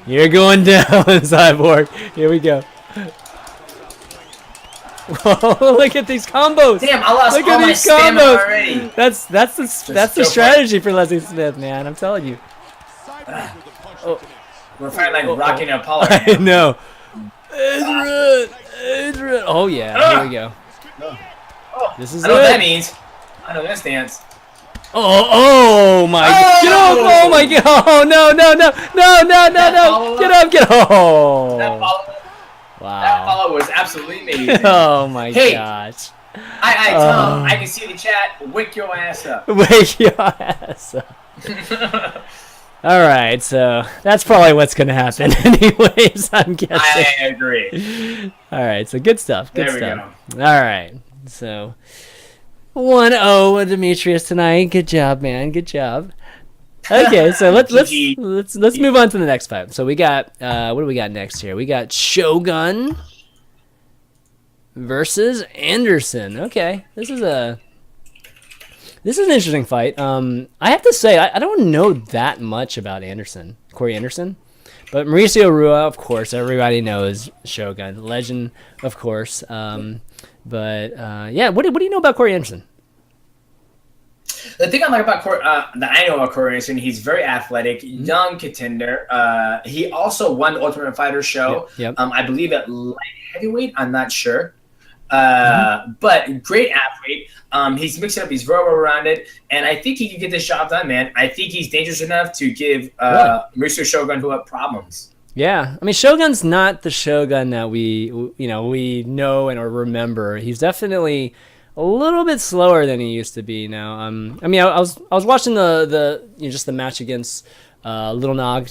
[SPEAKER 1] You're going down, Cyborg. Here we go. Whoa, look at these combos.
[SPEAKER 2] Damn, I lost
[SPEAKER 1] Look
[SPEAKER 2] all
[SPEAKER 1] at
[SPEAKER 2] my
[SPEAKER 1] these
[SPEAKER 2] stamina
[SPEAKER 1] combos.
[SPEAKER 2] already.
[SPEAKER 1] That's the strategy for Leslie Smith, man. I'm telling you.
[SPEAKER 2] We're fighting like Rocky and Apollo.
[SPEAKER 1] I know. Adrian. Oh yeah, here we go. This is
[SPEAKER 2] I know what that
[SPEAKER 1] it.
[SPEAKER 2] means. I know this dance.
[SPEAKER 1] Oh my! Get up! Oh my God! Oh no! Get up! Oh!
[SPEAKER 2] That
[SPEAKER 1] Wow!
[SPEAKER 2] follow was absolutely amazing.
[SPEAKER 1] Oh my
[SPEAKER 2] Hey.
[SPEAKER 1] gosh!
[SPEAKER 2] Tom, I can see the chat. Wake your ass up.
[SPEAKER 1] Wake your ass up! All right, so that's probably what's gonna happen, anyways. I'm guessing.
[SPEAKER 2] I agree.
[SPEAKER 1] All right, so good stuff. Good
[SPEAKER 2] There we
[SPEAKER 1] stuff. All right, so 1-0 with Demetrious tonight. Good job, man. Good job. Okay, so let's move on to the next fight. So we got what do we got next here? We got Shogun versus Anderson. Okay, this is an interesting fight. I have to say I don't know that much about Corey Anderson, but Mauricio Rua, of course, everybody knows Shogun, legend, of course. But yeah, what do you know about Corey Anderson?
[SPEAKER 2] The thing I like about that I know about Corey Anderson, he's very athletic, young contender. He also won the Ultimate Fighter show.
[SPEAKER 1] Yep.
[SPEAKER 2] I believe at light heavyweight. I'm not sure. But great athlete. He's mixing up. He's very well rounded, and I think he can get this job done, man. I think he's dangerous enough to give Mauricio Shogun problems.
[SPEAKER 1] Yeah, I mean Shogun's not the Shogun that we know and or remember. He's definitely a little bit slower than he used to be now. I mean, I was watching the just the match against Little Nog,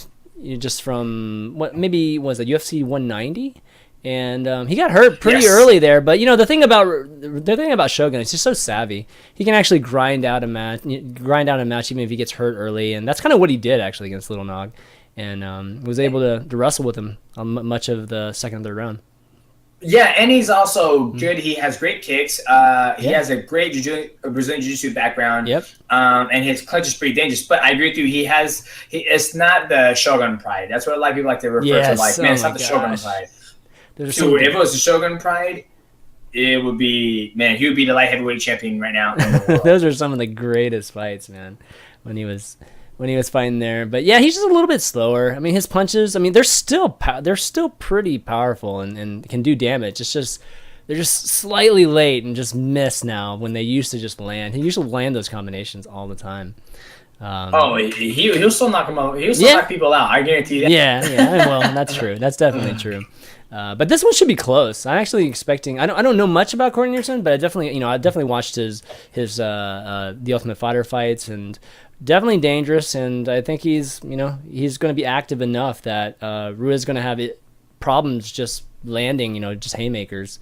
[SPEAKER 1] just from what maybe was it UFC 190, And he got hurt pretty early there, but the thing about Shogun is he's so savvy. He can actually grind out a match even if he gets hurt early, and that's kind of what he did actually against Little Nog, and was able to wrestle with him on much of the second and third round.
[SPEAKER 2] Yeah, and he's also good. He has great kicks. He has a great Brazilian Jiu-Jitsu background.
[SPEAKER 1] Yep.
[SPEAKER 2] And his clinch is pretty dangerous. But I agree with you. It's not the Shogun pride. That's what a lot of people like to refer to. Like, man, it's not the Shogun pride. Dude, if it was the Shogun pride, it would be, man, he would be the light heavyweight champion right now.
[SPEAKER 1] Those are some of the greatest fights, man, when he was fighting there. But yeah, he's just a little bit slower. I mean, his punches, they're still pretty powerful and can do damage. It's just they're just slightly late and just miss now when they used to just land. He used to land those combinations all the time.
[SPEAKER 2] He'll still knock him out. He'll still knock people out. I guarantee that.
[SPEAKER 1] Yeah. Well, that's true. That's definitely true. But this one should be close. I'm actually expecting. I don't know much about Corey Anderson, but I definitely watched his The Ultimate Fighter fights, and definitely dangerous. And I think he's going to be active enough that Ruiz is going to have problems just landing, just haymakers.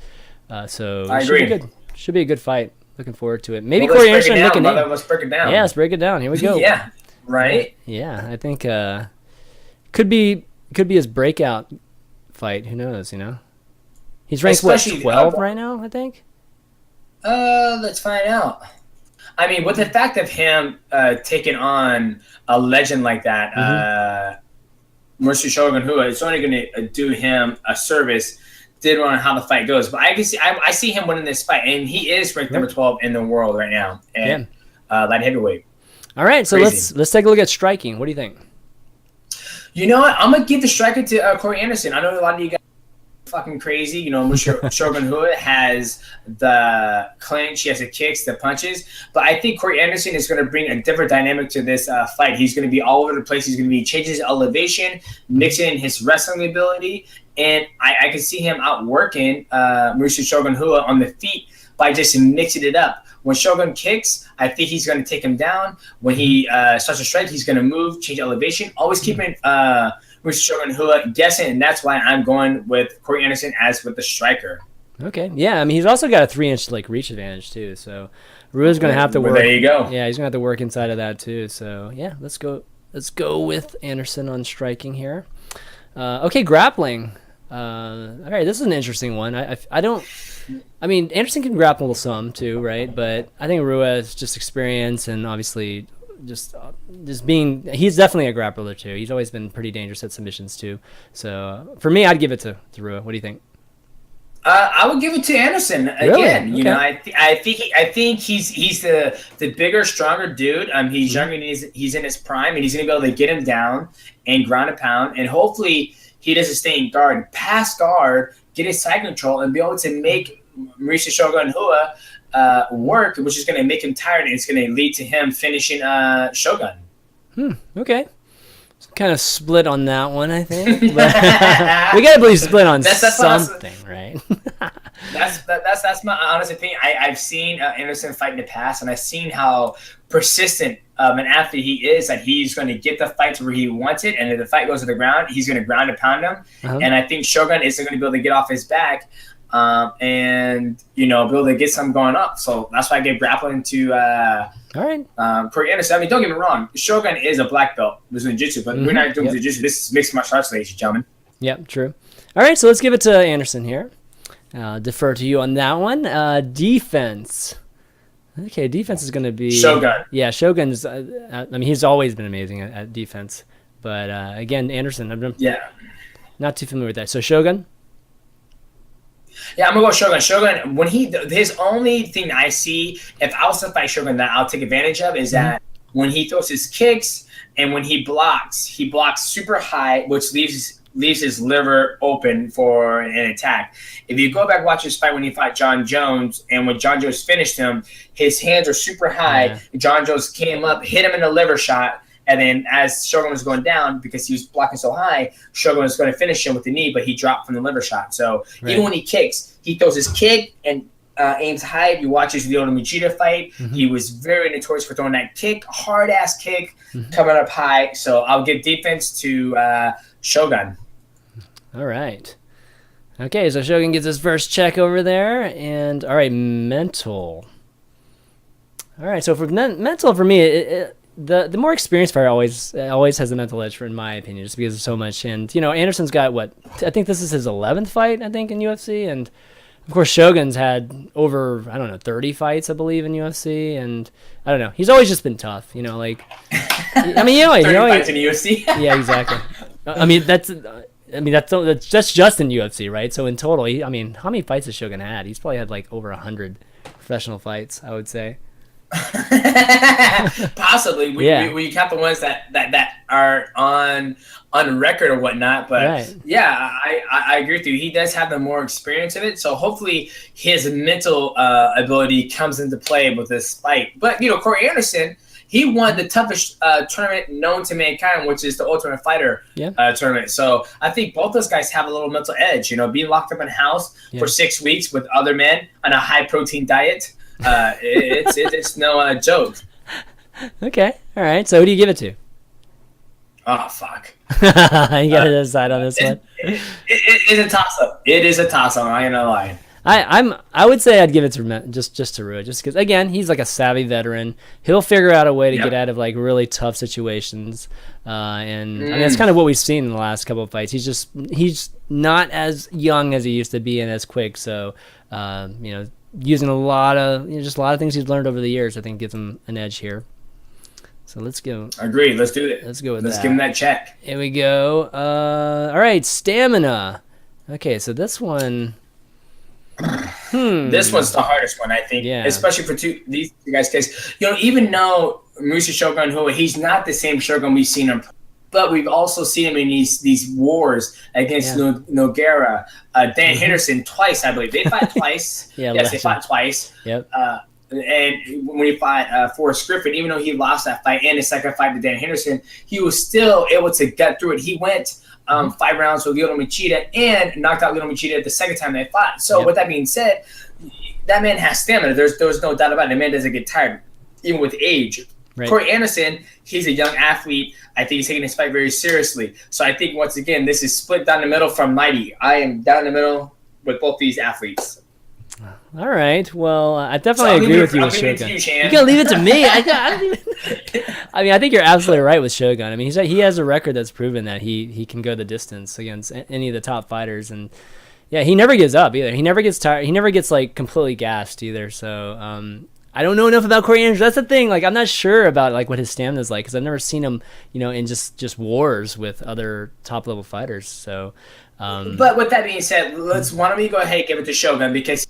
[SPEAKER 1] So
[SPEAKER 2] I agree.
[SPEAKER 1] Should be a good fight. Looking forward to it. Maybe Corey Anderson make a name.
[SPEAKER 2] Let's break it down.
[SPEAKER 1] Yeah, let's break it down. Here we go.
[SPEAKER 2] Yeah. Right.
[SPEAKER 1] Yeah, I think could be his breakout fight. Who knows? He's ranked 12 right now, I think.
[SPEAKER 2] Let's find out. I mean, with the fact of him taking on a legend like that, Mauricio Shogun Rua, it's only going to do him a service. Didn't know how the fight goes, but I see him winning this fight, and he is ranked number 12 in the world right now, and light heavyweight.
[SPEAKER 1] All right, so let's take a look at striking. What do you think?
[SPEAKER 2] You know what? I'm gonna give the striker to Corey Anderson. I know a lot of you guys are fucking crazy. Shogun Rua has the clinch, he has the kicks, the punches, but I think Corey Anderson is going to bring a different dynamic to this fight. He's going to be all over the place. He's going to be changing his elevation, mixing in his wrestling ability, and I can see him outworking Mauricio Shogun Rua on the feet by just mixing it up. When Shogun kicks, I think he's going to take him down. When he starts to strike, he's going to move, change elevation, always keeping Mauricio Shogun Rua guessing, and that's why I'm going with Corey Anderson as with the striker.
[SPEAKER 1] Okay, yeah, he's also got a 3-inch reach advantage too, so Rua's going to have to work.
[SPEAKER 2] There you go.
[SPEAKER 1] Yeah, he's going to have to work inside of that too. So yeah, let's go with Anderson on striking here. Okay, grappling. All right, this is an interesting one. Anderson can grapple some too, right? But I think Rua is just experience and obviously just being. He's definitely a grappler too. He's always been pretty dangerous at submissions too. So for me, I'd give it to Rua. What do you think?
[SPEAKER 2] I would give it to Anderson again.
[SPEAKER 1] Really?
[SPEAKER 2] Okay. I think he's the bigger, stronger dude. He's younger and he's in his prime, and he's gonna be able to get him down and ground a pound, and hopefully he doesn't stay in guard, pass guard, get his side control, and be able to make Mauricio Shogun Rua work, which is going to make him tired, and it's going to lead to him finishing Shogun.
[SPEAKER 1] Okay. Kind of split on that one, I think. We got to believe split on something, right?
[SPEAKER 2] That's my honest opinion. I've seen Anderson fight in the past, and I've seen how persistent of an athlete he is, that he's going to get the fight to where he wants it, and if the fight goes to the ground, he's going to ground and pound him. And I think Shogun is going to be able to get off his back and be able to get something going up. So that's why I gave grappling to Corey Anderson. Don't get me wrong, Shogun is a black belt Brazilian Jiu-Jitsu, but we're not doing Jiu-Jitsu. This is mixed martial arts, ladies and gentlemen.
[SPEAKER 1] Yep, true. All right, so let's give it to Anderson here. Defer to you on that one. Defense. Okay, defense is going to be
[SPEAKER 2] Shogun.
[SPEAKER 1] Yeah, Shogun's. He's always been amazing at defense, but again, Anderson. I'm not too familiar with that. So Shogun.
[SPEAKER 2] Yeah, I'm gonna go Shogun. Shogun, when his only thing I see, if I was to fight Shogun, that I'll take advantage of is that when he throws his kicks and when he blocks super high, which leaves his liver open for an attack. If you go back and watch his fight when he fought John Jones, and when John Jones finished him, his hands are super high. Yeah. John Jones came up, hit him in the liver shot, and then as Shogun was going down, because he was blocking so high, Shogun was going to finish him with the knee, but he dropped from the liver shot. So even when he kicks, he throws his kick and aims high. If you watch his Lyoto Machida fight, he was very notorious for throwing that kick, hard-ass kick, coming up high. So I'll give defense to Shogun.
[SPEAKER 1] All right. Okay, so Shogun gets his first check over there, and all right, mental. All right, so for mental, for me, the more experienced fighter always has the mental edge, in my opinion, just because of so much. And Anderson's got what, I think this is his 11th fight, I think, in UFC, and of course Shogun's had over 30 fights, I believe, in UFC, and I don't know, he's always just been tough. Like, I mean,
[SPEAKER 2] 30 fights in the UFC.
[SPEAKER 1] Yeah, exactly. I mean that's just in UFC, right? So in total, how many fights has Shogun had? He's probably had like over 100 professional fights, I would say.
[SPEAKER 2] Possibly. We count the ones that are on record or whatnot, but
[SPEAKER 1] right.
[SPEAKER 2] Yeah, I agree with you. He does have the more experience of it, so hopefully his mental ability comes into play with this fight. But Corey Anderson, he won the toughest tournament known to mankind, which is the Ultimate Fighter tournament. So I think both those guys have a little mental edge. Being locked up in a house for 6 weeks with other men on a high protein diet, it's no joke.
[SPEAKER 1] Okay, all right. So who do you give it to?
[SPEAKER 2] Oh fuck!
[SPEAKER 1] You gotta decide on this one.
[SPEAKER 2] It's a toss up. It is a toss up. I'm not gonna lie.
[SPEAKER 1] I would say I'd give it to just to Rua, just because again he's like a savvy veteran. He'll figure out a way to get out of like really tough situations, and I mean, that's kind of what we've seen in the last couple of fights. He's not as young as he used to be and as quick. So using a lot of things he's learned over the years, I think gives him an edge here. So let's go.
[SPEAKER 2] Agreed. Let's do it.
[SPEAKER 1] Let's go with that.
[SPEAKER 2] Let's give him that check.
[SPEAKER 1] Here we go. All right, stamina. Okay, so this one.
[SPEAKER 2] This one's the hardest one, I think, especially for these two guys. Because even though Musa Shogun Rua, he's not the same Shogun we've seen him, but we've also seen him in these wars against Nogueira, Dan Henderson twice, I believe. They fought twice. Yes, they fought twice.
[SPEAKER 1] Yep.
[SPEAKER 2] And when he fought Forrest Griffin, even though he lost that fight and his second fight to Dan Henderson, he was still able to get through it. He went 5 rounds with Lyoto Machida and knocked out Lyoto Machida the second time they fought. So with that being said, that man has stamina. There's no doubt about it. The man doesn't get tired, even with age. Right. Corey Anderson, he's a young athlete. I think he's taking his fight very seriously. So I think, once again, this is split down the middle from Mighty. I am down the middle with both these athletes.
[SPEAKER 1] All right. Well, I definitely agree with you with Shogun. You gotta leave it to me. I don't even. I mean, I think you're absolutely right with Shogun. I mean, he has a record that's proven that he can go the distance against any of the top fighters, and he never gives up either. He never gets tired. He never gets like completely gassed either. So I don't know enough about Corey Anderson. That's the thing. Like, I'm not sure about like what his stamina is like because I've never seen him, in just wars with other top level fighters. So.
[SPEAKER 2] But with that being said, why don't we go ahead and give it to Shogun, because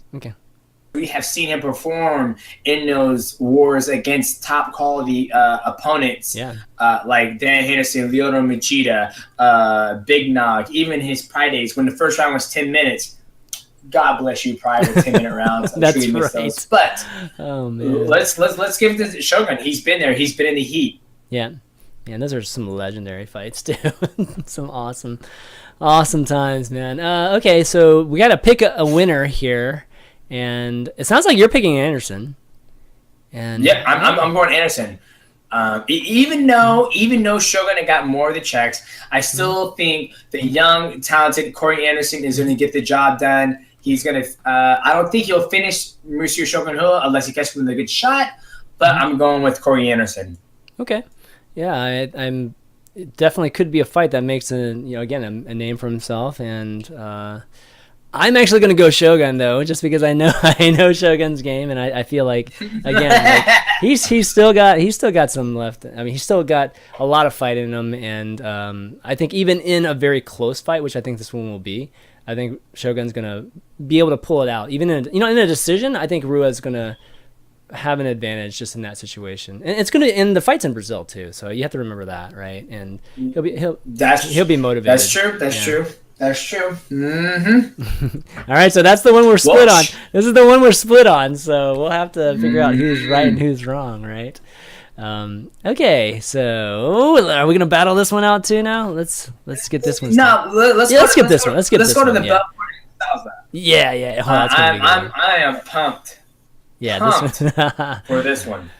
[SPEAKER 2] we have seen him perform in those wars against top quality opponents, like Dan Henderson, Lyoto Machida, Big Nog, even his Pride days when the first round was 10 minutes. God bless you, Pride, with 10-minute rounds. I'm
[SPEAKER 1] That's
[SPEAKER 2] sure you missed
[SPEAKER 1] right.
[SPEAKER 2] those. But
[SPEAKER 1] man.
[SPEAKER 2] let's give it to Shogun. He's been there. He's been in the heat.
[SPEAKER 1] Yeah. And those are some legendary fights too. Some awesome times, man. Okay, so we got to pick a winner here, and it sounds like you're picking Anderson. And
[SPEAKER 2] I'm going Anderson. Even though Shogun had got more of the checks, I still think the young, talented Corey Anderson is going to get the job done. He's going to. I don't think he'll finish Musa Shogun Rua unless he catches him with a good shot. But I'm going with Corey Anderson.
[SPEAKER 1] Okay. Yeah, I'm. It definitely could be a fight that makes a name for himself, and I'm actually going to go Shogun though, just because I know Shogun's game, and I feel like again he's still got some left. I mean, he's still got a lot of fight in him, and I think even in a very close fight, which I think this one will be, I think Shogun's going to be able to pull it out. Even in a decision, I think Rua's going to have an advantage just in that situation, and it's going to end the fights in Brazil too. So you have to remember that, right? And he'll be motivated.
[SPEAKER 2] That's true. That's true. Mm-hmm.
[SPEAKER 1] All right, so that's the one we're split on. This is the one we're split on. So we'll have to figure out who's right and who's wrong, right? Okay, so are we going to battle this one out too now? Let's get this one. Let's skip this one. Let's go to the belt. Yeah. Oh,
[SPEAKER 2] I am pumped.
[SPEAKER 1] Yeah,
[SPEAKER 2] this one. For this one.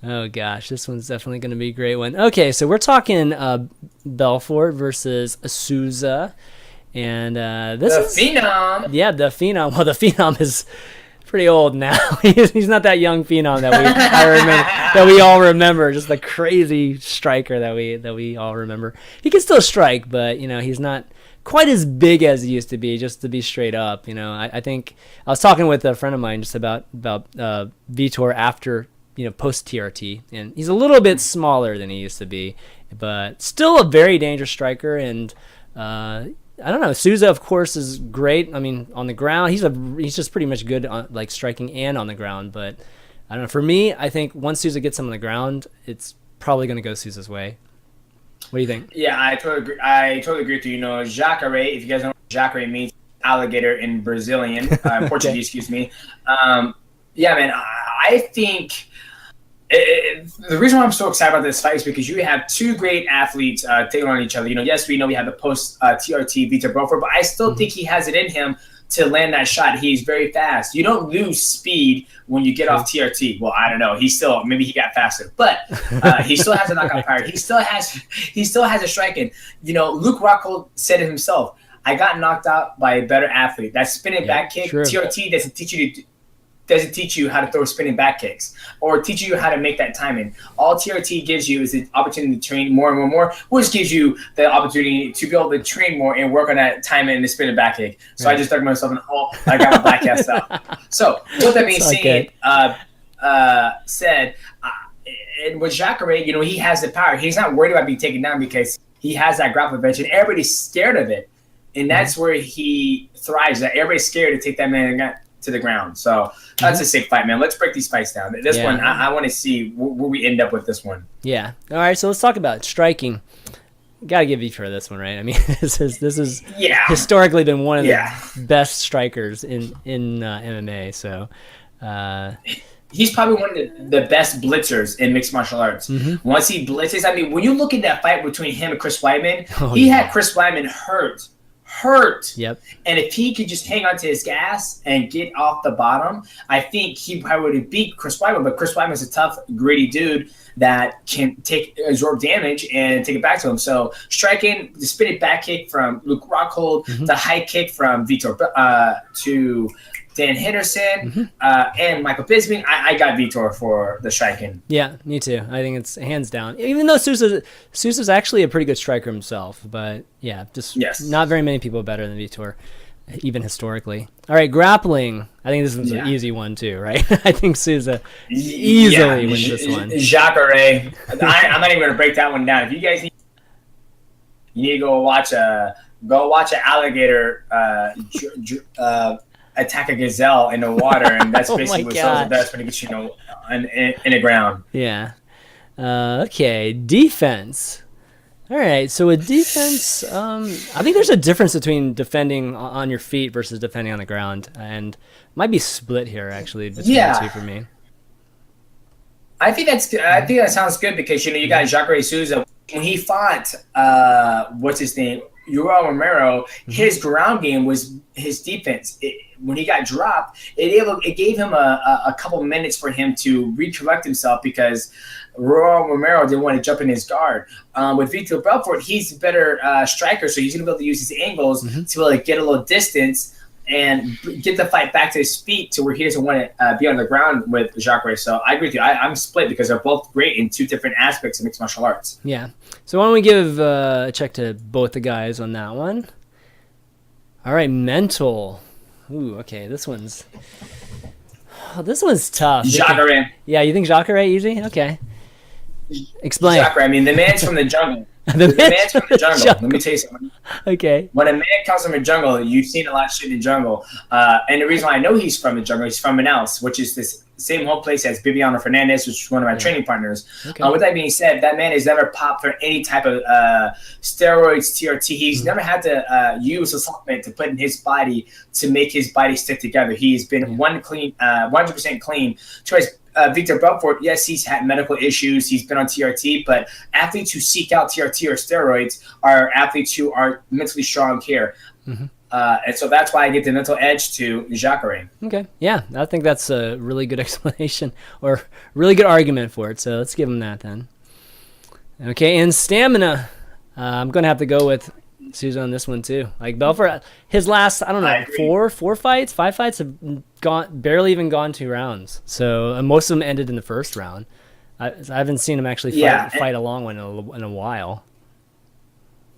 [SPEAKER 1] Oh gosh, this one's definitely going to be a great one. Okay, so we're talking Belfort versus Souza, And
[SPEAKER 2] the Phenom.
[SPEAKER 1] Yeah, the Phenom. Well, the Phenom is pretty old now. He's not that young Phenom that we all remember. Just the crazy striker that we all remember. He can still strike, but he's not quite as big as he used to be. Just to be straight up, I think I was talking with a friend of mine just about Vitor after post TRT, and he's a little bit smaller than he used to be, but still a very dangerous striker. And I don't know. Souza, of course, is great. I mean, on the ground, he's just pretty much good on like striking and on the ground. But I don't know. For me, I think once Souza gets him on the ground, it's probably going to go Souza's way. What do you think?
[SPEAKER 2] Yeah, I totally agree with you. Jacare. If you guys know what jacare means, alligator in Brazilian, Portuguese,
[SPEAKER 1] Okay.
[SPEAKER 2] excuse me. Yeah, man. I think. The reason why I'm so excited about this fight is because you have two great athletes taking on each other. Yes, we know we have the post TRT Vitor Belfort, but I still think he has it in him to land that shot. He's very fast. You don't lose speed when you get off TRT. Well, I don't know. Maybe he got faster, but he still has a knockout power. He still has a striking. Luke Rockhold said it himself. I got knocked out by a better athlete. That spinning back kick, true. TRT doesn't teach you how to throw spinning back kicks or teach you how to make that timing. All TRT gives you is the opportunity to train more and more, which gives you the opportunity to be able to train more and work on that timing and the spinning back kick. So I just dug myself in the hole. I got my black ass out. So with that being said, and with Jacare, he has the power. He's not worried about being taken down because he has that grappling bench and everybody's scared of it. And that's where he thrives. That everybody's scared to take that man to the ground. So that's a sick fight, man. Let's break these fights down. This one, I want to see where we end up with this one.
[SPEAKER 1] Yeah. All right. So let's talk about striking. Gotta give Vitor this one, right? I mean, this is historically been one of the best strikers in MMA. So
[SPEAKER 2] he's probably one of the best blitzers in mixed martial arts. Once he blitzes, I mean, when you look at that fight between him and Chris Weidman, he had Chris Weidman hurt.
[SPEAKER 1] Yep.
[SPEAKER 2] And if he could just hang on to his gas and get off the bottom, I think he probably would have beat Chris Weidman. But Chris Weidman's a tough, gritty dude that can absorb damage and take it back to him. So striking, the spinning back kick from Luke Rockhold, the high kick from Vitor to Dan Henderson and Michael Bisping. I got Vitor for the striking.
[SPEAKER 1] Yeah, me too. I think it's hands down. Even though Sousa's actually a pretty good striker himself, but not very many people better than Vitor, even historically. All right, grappling. I think this is an easy one too, right? I think Sousa easily wins this one.
[SPEAKER 2] Jacare. I'm not even going to break that one down. If you guys need to go watch an alligator attack a gazelle in the water, and that's basically what sells the best when it gets in the ground.
[SPEAKER 1] Yeah. Okay. Defense. All right. So with defense, I think there's a difference between defending on your feet versus defending on the ground, and might be split here actually between the two for me.
[SPEAKER 2] I think that sounds good because you got Jacare Souza when he fought what's his name, Yoel Romero. His ground game was his defense. When he got dropped, it gave him a couple minutes for him to recollect himself because Yoel Romero didn't want to jump in his guard. With Vitor Belfort, he's a better striker, so he's going to be able to use his angles to be able to get a little distance and get the fight back to his feet to where he doesn't want to be on the ground with Jacare. So I agree with you. I'm split because they're both great in two different aspects of mixed martial arts.
[SPEAKER 1] Yeah. So why don't we give a check to both the guys on that one? All right, mental. Ooh, okay. This one's tough.
[SPEAKER 2] Jacare.
[SPEAKER 1] Yeah, you think Jacare easy? Okay. Explain.
[SPEAKER 2] Jacare. I mean, the man's from the jungle. The man's from the jungle. Let me tell you something.
[SPEAKER 1] Okay.
[SPEAKER 2] When a man comes from the jungle, you've seen a lot of shit in the jungle. And the reason why I know he's from the jungle, he's from Manaus, which is this same home place as Bibiano Fernandez, which is one of my training partners. Okay. With that being said, that man has never popped for any type of steroids, TRT. He's never had to use a supplement to put in his body to make his body stick together. He's been 100% clean. Vitor Belfort, yes, he's had medical issues. He's been on TRT, but athletes who seek out TRT or steroids are athletes who are mentally strong here. And so that's why I give the mental edge to Jacare.
[SPEAKER 1] Okay. Yeah, I think that's a really good explanation or really good argument for it. So let's give him that then. Okay, and stamina. I'm going to have to go with Souza on this one too. Like Belfort, his last, I don't know, five fights have barely even gone 2 rounds. So most of them ended in the first round. I haven't seen him actually fight a long one in a while.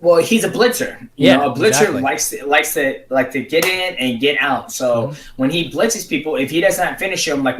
[SPEAKER 2] Well, he's a blitzer. You know, a blitzer
[SPEAKER 1] exactly.
[SPEAKER 2] likes to get in and get out. So when he blitzes people, if he does not finish them like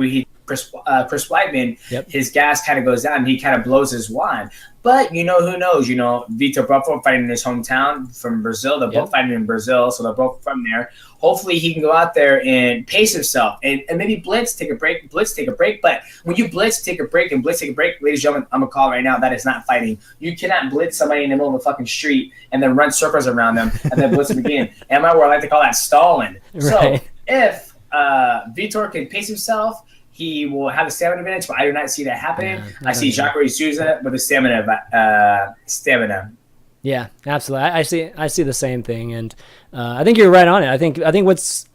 [SPEAKER 2] Chris Weidman, his gas kind of goes down and he kind of blows his wad. But who knows? Vitor Belfort fighting in his hometown from Brazil. They're both fighting in Brazil, so they're both from there. Hopefully he can go out there and pace himself and maybe blitz, take a break. But when you blitz, take a break, ladies and gentlemen, I'm going to call right now, that is not fighting. You cannot blitz somebody in the middle of the fucking street and then run circles around them and then blitz them again. And my word, I like to call that stalling. Right. So if Vitor can pace himself, he will have a stamina advantage, but I do not see that happening. I see Jacare Souza with a stamina.
[SPEAKER 1] Yeah, absolutely. I see the same thing, and I think you're right on it. I think what's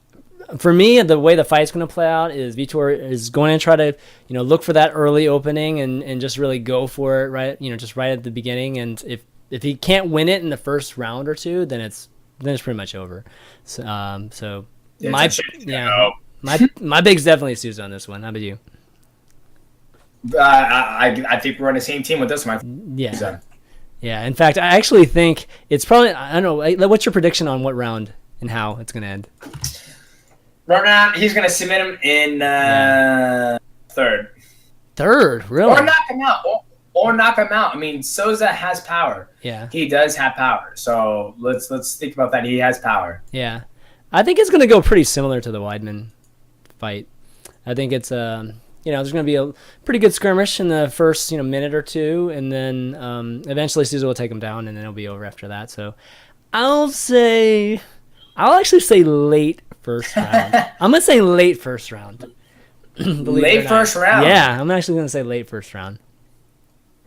[SPEAKER 1] for me, the way the fight's going to play out is Vitor is going to try to look for that early opening and just really go for it right just right at the beginning. And if he can't win it in the first round or two, then it's pretty much over. So my big's definitely Souza on this one. How about you?
[SPEAKER 2] I think we're on the same team with this one.
[SPEAKER 1] Yeah. Yeah. In fact, I actually think it's probably, I don't know. What's your prediction on what round and how it's going to end?
[SPEAKER 2] Right now, he's going to submit him in third.
[SPEAKER 1] Third, really?
[SPEAKER 2] Or knock him out. Or knock him out. I mean, Souza has power.
[SPEAKER 1] Yeah.
[SPEAKER 2] He does have power. So let's think about that. He has power.
[SPEAKER 1] Yeah. I think it's going to go pretty similar to the Weidman fight. I think it's there's going to be a pretty good skirmish in the first minute or two, and then eventually Souza will take him down, and then it'll be over after that. So I'll actually say late first round. I'm gonna say late first round.
[SPEAKER 2] Late first round.
[SPEAKER 1] Yeah, I'm actually gonna say late first round.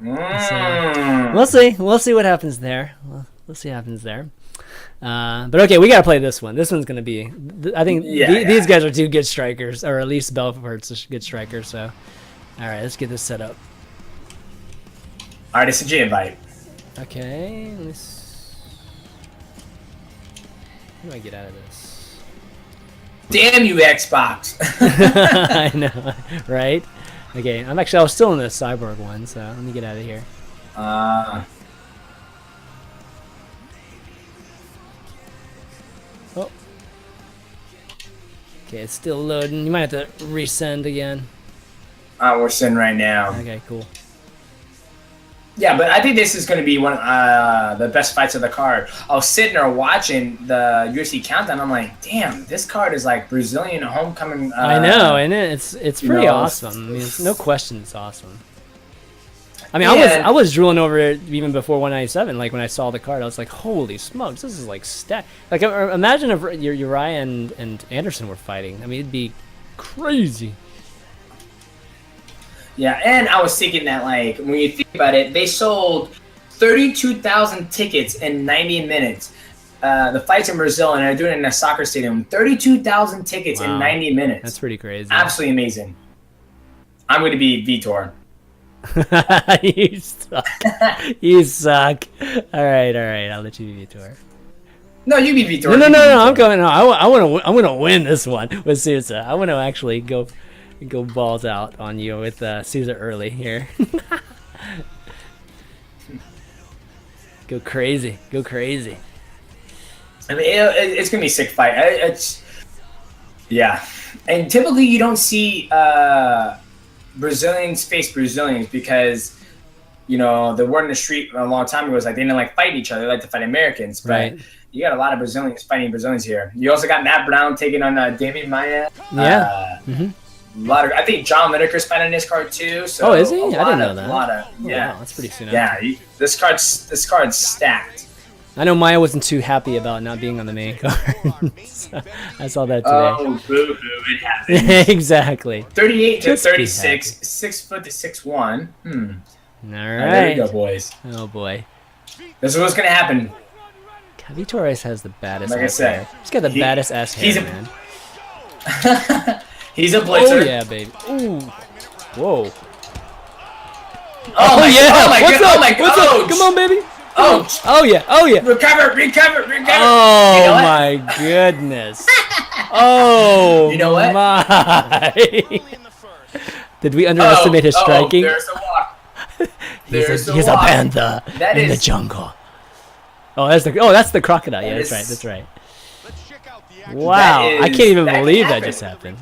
[SPEAKER 1] So, we'll see. We'll see what happens there. We'll see what happens there. But okay, we gotta play this one. This one's gonna be. I think these guys are two good strikers, or at least Belfort's a good striker. So, all right, let's get this set up.
[SPEAKER 2] All right, it's a G invite.
[SPEAKER 1] Okay. How do I get out of this?
[SPEAKER 2] Damn you, Xbox!
[SPEAKER 1] I know, right? Okay, I was still in the Cyborg one, so let me get out of here.
[SPEAKER 2] Oh.
[SPEAKER 1] Okay, it's still loading. You might have to resend again.
[SPEAKER 2] We're sending right now.
[SPEAKER 1] Okay, cool.
[SPEAKER 2] Yeah, but I think this is going to be one of the best fights of the card. I was sitting there watching the UFC countdown. I'm like, damn, this card is like Brazilian homecoming.
[SPEAKER 1] I know, and it's pretty awesome. I mean, no question, it's awesome. I mean, I was drooling over it even before 197. Like when I saw the card, I was like, "Holy smokes, this is like stacked." Like imagine if Uriah and Anderson were fighting. I mean, it'd be crazy.
[SPEAKER 2] Yeah, and I was thinking that like when you think about it, they sold 32,000 tickets in 90 minutes. The fight's in Brazil, and they're doing it in a soccer stadium. 32,000 tickets in 90 minutes.
[SPEAKER 1] That's pretty crazy.
[SPEAKER 2] Absolutely amazing. I'm going to be Vitor.
[SPEAKER 1] You suck. You suck. All right. I'll let you be Vitor.
[SPEAKER 2] No, you be Vitor.
[SPEAKER 1] No. I'm coming. No, I want to win this one with Souza. I want to actually go balls out on you with Souza early here. Go crazy.
[SPEAKER 2] I mean, it's gonna be a sick fight. Yeah, and typically you don't see Brazilians face Brazilians because the word in the street a long time ago was like they didn't like fighting each other; they like to fight Americans. But
[SPEAKER 1] right.
[SPEAKER 2] You got a lot of Brazilians fighting Brazilians here. You also got Matt Brown taking on Damian Maia.
[SPEAKER 1] Yeah.
[SPEAKER 2] I think John Lineker's fighting this card too. So
[SPEAKER 1] is he? I didn't know that.
[SPEAKER 2] Wow,
[SPEAKER 1] that's pretty soon.
[SPEAKER 2] Yeah, this card's stacked.
[SPEAKER 1] I know Maya wasn't too happy about not being on the main card. So I saw that today.
[SPEAKER 2] Oh, boo-hoo, it happens.
[SPEAKER 1] Exactly.
[SPEAKER 2] 38 to 36, 6 foot to 6'1". All right. There we go, boys.
[SPEAKER 1] Oh boy.
[SPEAKER 2] This is what's gonna happen.
[SPEAKER 1] Javi Torres has the baddest.
[SPEAKER 2] Like I said,
[SPEAKER 1] hair. He's got the baddest ass hair, man.
[SPEAKER 2] He's a blitzer.
[SPEAKER 1] Oh yeah, baby. Ooh. Whoa.
[SPEAKER 2] Oh my
[SPEAKER 1] yeah.
[SPEAKER 2] God. Oh my
[SPEAKER 1] What's
[SPEAKER 2] God.
[SPEAKER 1] up?
[SPEAKER 2] Oh my
[SPEAKER 1] What's
[SPEAKER 2] God.
[SPEAKER 1] up? Come on, baby. Oh yeah.
[SPEAKER 2] Recover.
[SPEAKER 1] Oh
[SPEAKER 2] You know what?
[SPEAKER 1] my goodness. Oh,
[SPEAKER 2] You know what?
[SPEAKER 1] my. Did we underestimate his striking?
[SPEAKER 2] There's the walk.
[SPEAKER 1] He's a panther in the jungle. Oh, that's the crocodile. Yeah, that's right. Wow, I can't even believe that just happened.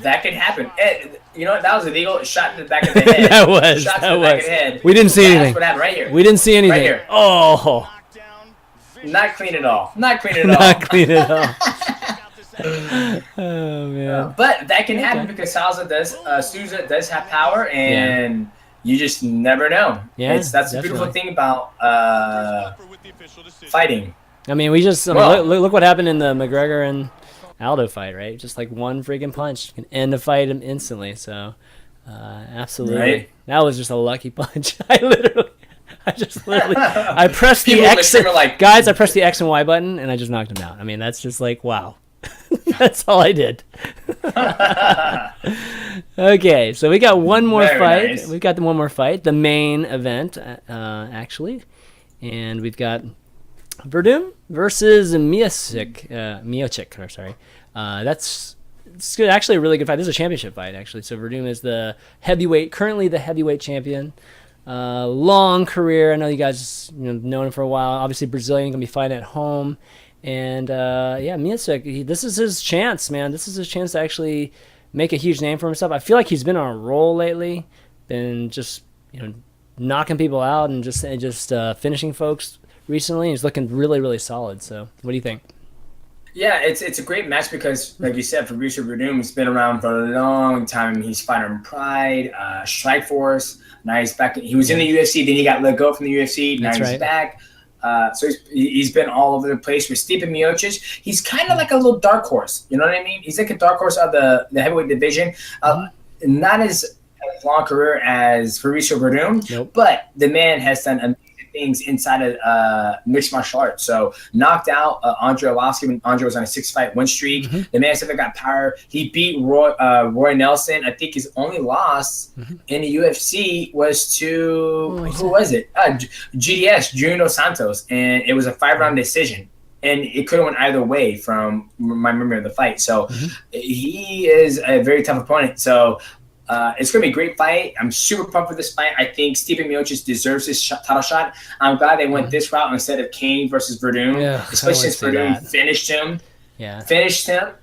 [SPEAKER 2] That could happen. You know what? That was illegal. Shot in the back of the head.
[SPEAKER 1] That was.
[SPEAKER 2] Shot in the back of the head.
[SPEAKER 1] We didn't see anything.
[SPEAKER 2] That's what happened right here.
[SPEAKER 1] We didn't see anything.
[SPEAKER 2] Right here.
[SPEAKER 1] Oh.
[SPEAKER 2] Not clean at all.
[SPEAKER 1] Not clean at all. Oh man.
[SPEAKER 2] But that can happen because Souza does have power, and you just never know.
[SPEAKER 1] Yeah,
[SPEAKER 2] that's the beautiful thing about fighting.
[SPEAKER 1] I mean, look what happened in the McGregor and Aldo fight, right? Just like one freaking punch can end the fight instantly. Absolutely,
[SPEAKER 2] right?
[SPEAKER 1] That was just a lucky punch. I pressed the X. Guys, I pressed the X and Y button, and I just knocked him out. I mean, that's just like wow. That's all I did. Okay, so we got one more fight.
[SPEAKER 2] Nice.
[SPEAKER 1] We've got one more fight, the main event, actually, and we've got Verdum versus Miocic. Sorry, it's actually a really good fight. This is a championship fight, actually. So Verdum is currently the heavyweight champion. Long career. I know you guys known him for a while. Obviously, Brazilian, gonna be fighting at home. And Miocic, this is his chance, man. This is his chance to actually make a huge name for himself. I feel like he's been on a roll lately, been just knocking people out and just finishing folks recently. He's looking really, really solid. So, what do you think?
[SPEAKER 2] Yeah, it's a great match because, like you said, Fabricio Verdum has been around for a long time. He's fighting Pride, Strikeforce. Now he's back. He was in the UFC, then he got let go from the UFC. Now he's back. So he's been all over the place with Stipe Miocic. He's kind of like a little dark horse. You know what I mean? He's like a dark horse of the heavyweight division. Not as long career as Fabricio Verdum, but the man has done amazing things inside of mixed martial arts. So knocked out Andre Arlovski when Andre was on a 6-fight win streak. The man still got power. He beat Roy Nelson. I think his only loss in the UFC was to who was it? GDS, Junior Santos, and it was a 5-round decision. And it could have went either way from my memory of the fight. So he is a very tough opponent. So it's going to be a great fight. I'm super pumped for this fight. I think Stipe Miocic deserves his title shot. I'm glad they went this route instead of Kane versus Verdum, especially since Verdum finished him.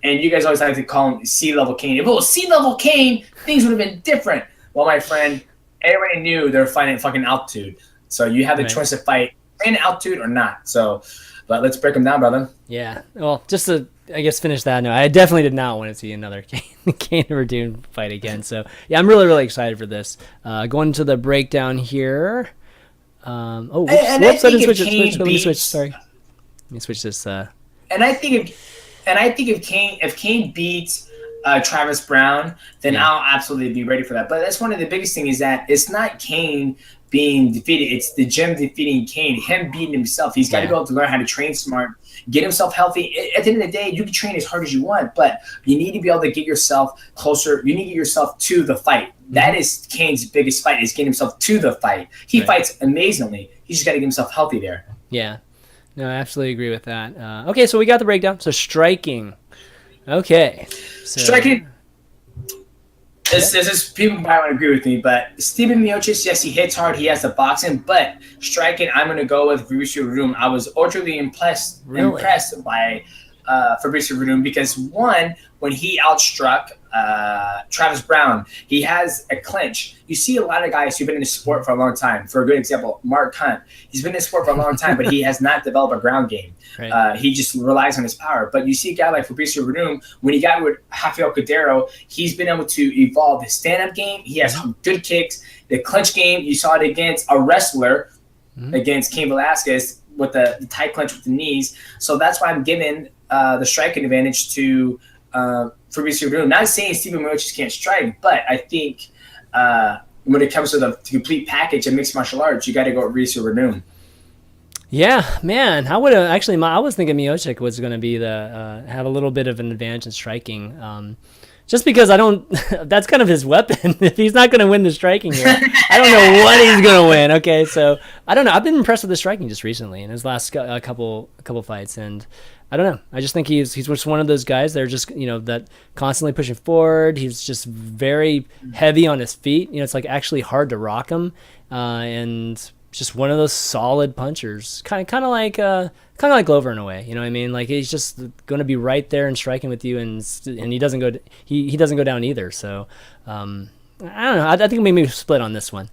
[SPEAKER 2] And you guys always like to call him C-level Kane. If it was C-level Kane, things would have been different. Well, my friend, everybody knew they were fighting at fucking altitude. So you have the choice to fight in altitude or not. So, but let's break them down, brother.
[SPEAKER 1] Yeah. Well, just to finish that note, I definitely did not want to see another Kane Verdum fight again. So yeah, I'm really, really excited for this. Going to the breakdown here. Whoops! I didn't switch it. Let me switch. Sorry. Let me switch this. And
[SPEAKER 2] I think if Kane beats Travis Brown, then I'll absolutely be ready for that. But that's one of the biggest things is that it's not Kane being defeated. It's the gym defeating Kane, him beating himself. He's got to be able to learn how to train smart, get himself healthy. At the end of the day, you can train as hard as you want, but you need to be able to get yourself closer. You need to get yourself to the fight. That is Kane's biggest fight, is getting himself to the fight. He fights amazingly. He's just got to get himself healthy there.
[SPEAKER 1] Yeah. No, I absolutely agree with that. Okay, so we got the breakdown. So striking. Okay. So,
[SPEAKER 2] striking. This is people might want to agree with me, but Stipe Miocic, yes, he hits hard. He has the boxing, but striking, I'm going to go with Fabricio Verdum. I was utterly impressed by Fabricio Verdum because, one, when he outstruck Travis Brown, he has a clinch. You see a lot of guys who've been in the sport for a long time. For a good example, Mark Hunt. He's been in the sport for a long time, but he has not developed a ground game. He just relies on his power. But you see a guy like Fabricio Verdum, when he got with Rafael Cordeiro, he's been able to evolve his stand-up game. He has good kicks. The clinch game, you saw it against a wrestler, against Cain Velasquez, with the tight clinch with the knees. So that's why I'm giving the striking advantage to Fabricio Verdum. Not saying Stipe Miocic can't strike, but I think when it comes to the complete package of mixed martial arts, you got to go with Fabricio Verdum.
[SPEAKER 1] Yeah, man. I would have actually. I was thinking Miocic was going to be have a little bit of an advantage in striking. Just because I don't, that's kind of his weapon. If he's not going to win the striking here, I don't know what he's going to win. Okay, so I don't know. I've been impressed with the striking just recently in his last couple fights, and I don't know. I just think he's just one of those guys that are just, that constantly pushing forward. He's just very heavy on his feet. It's like actually hard to rock him, and just one of those solid punchers, kind of like Glover in a way. You know what I mean? Like he's just going to be right there and striking with you, and he doesn't go he doesn't go down either. So I don't know. I think maybe we split on this one.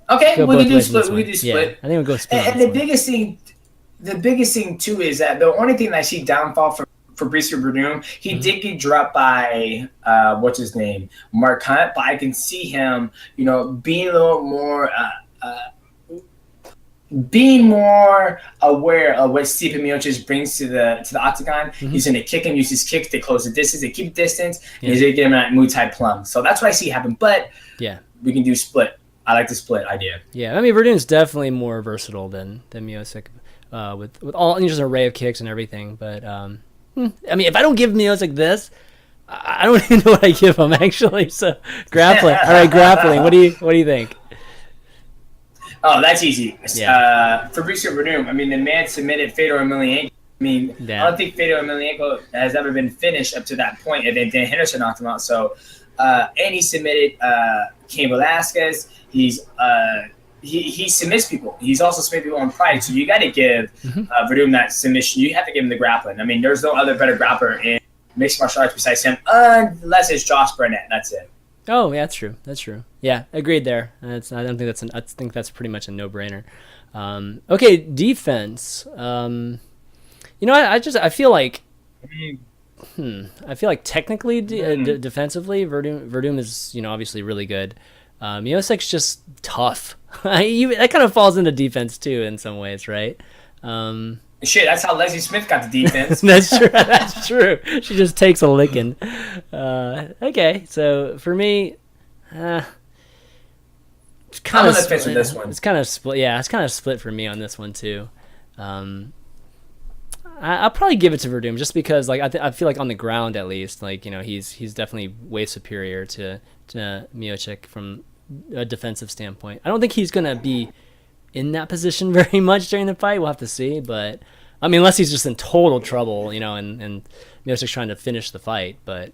[SPEAKER 2] Okay, we can do split.
[SPEAKER 1] Yeah, I think we'll go split.
[SPEAKER 2] And the biggest thing too is that the only thing that I see downfall from Fabricio Verdum, he did get dropped by what's his name, Mark Hunt, but I can see him, being a little more. Being more aware of what Stipe Miocic brings to the octagon. He's going to kick him, use his kicks to close the distance, to keep distance, and he's going to get him at Muay Thai plum. So that's what I see happen. But we can do split. I like the split idea.
[SPEAKER 1] Yeah, I mean, Verdum's definitely more versatile than Miocic with all just an array of kicks and everything. But, I mean, if I don't give Miocic this, I don't even know what I give him, actually. So, grappling. All right, grappling. What do you think?
[SPEAKER 2] Oh, that's easy. Fabricio Verdum, I mean, the man submitted Fedor Emelianenko. I mean, I don't think Fedor Emelianenko has ever been finished up to that point, and then Dan Henderson knocked him out. So, and he submitted Cain Velasquez. He submits people. He's also submitted people on Pride. So you got to give Verdum that submission. You have to give him the grappling. I mean, there's no other better grappler in mixed martial arts besides him, unless it's Josh Barnett. That's it.
[SPEAKER 1] Oh, yeah, that's true. That's true. Yeah, agreed there. I think that's pretty much a no-brainer. Okay, defense. I feel like technically defensively, Verdum is obviously really good. Miocic's just tough. That kind of falls into defense too in some ways, right?
[SPEAKER 2] Shit, that's how Leslie Smith got the defense.
[SPEAKER 1] That's true. That's true. She just takes a licking. Okay, so for me, it's kind of split.
[SPEAKER 2] This one.
[SPEAKER 1] It's kind of split. Yeah, it's kind of split for me on this one too. I'll probably give it to Verdum just because, like, I feel like on the ground at least, like, he's definitely way superior to Miocic from a defensive standpoint. I don't think he's gonna be in that position very much during the fight. We'll have to see, but I mean, unless he's just in total trouble, and Miocic's trying to finish the fight. But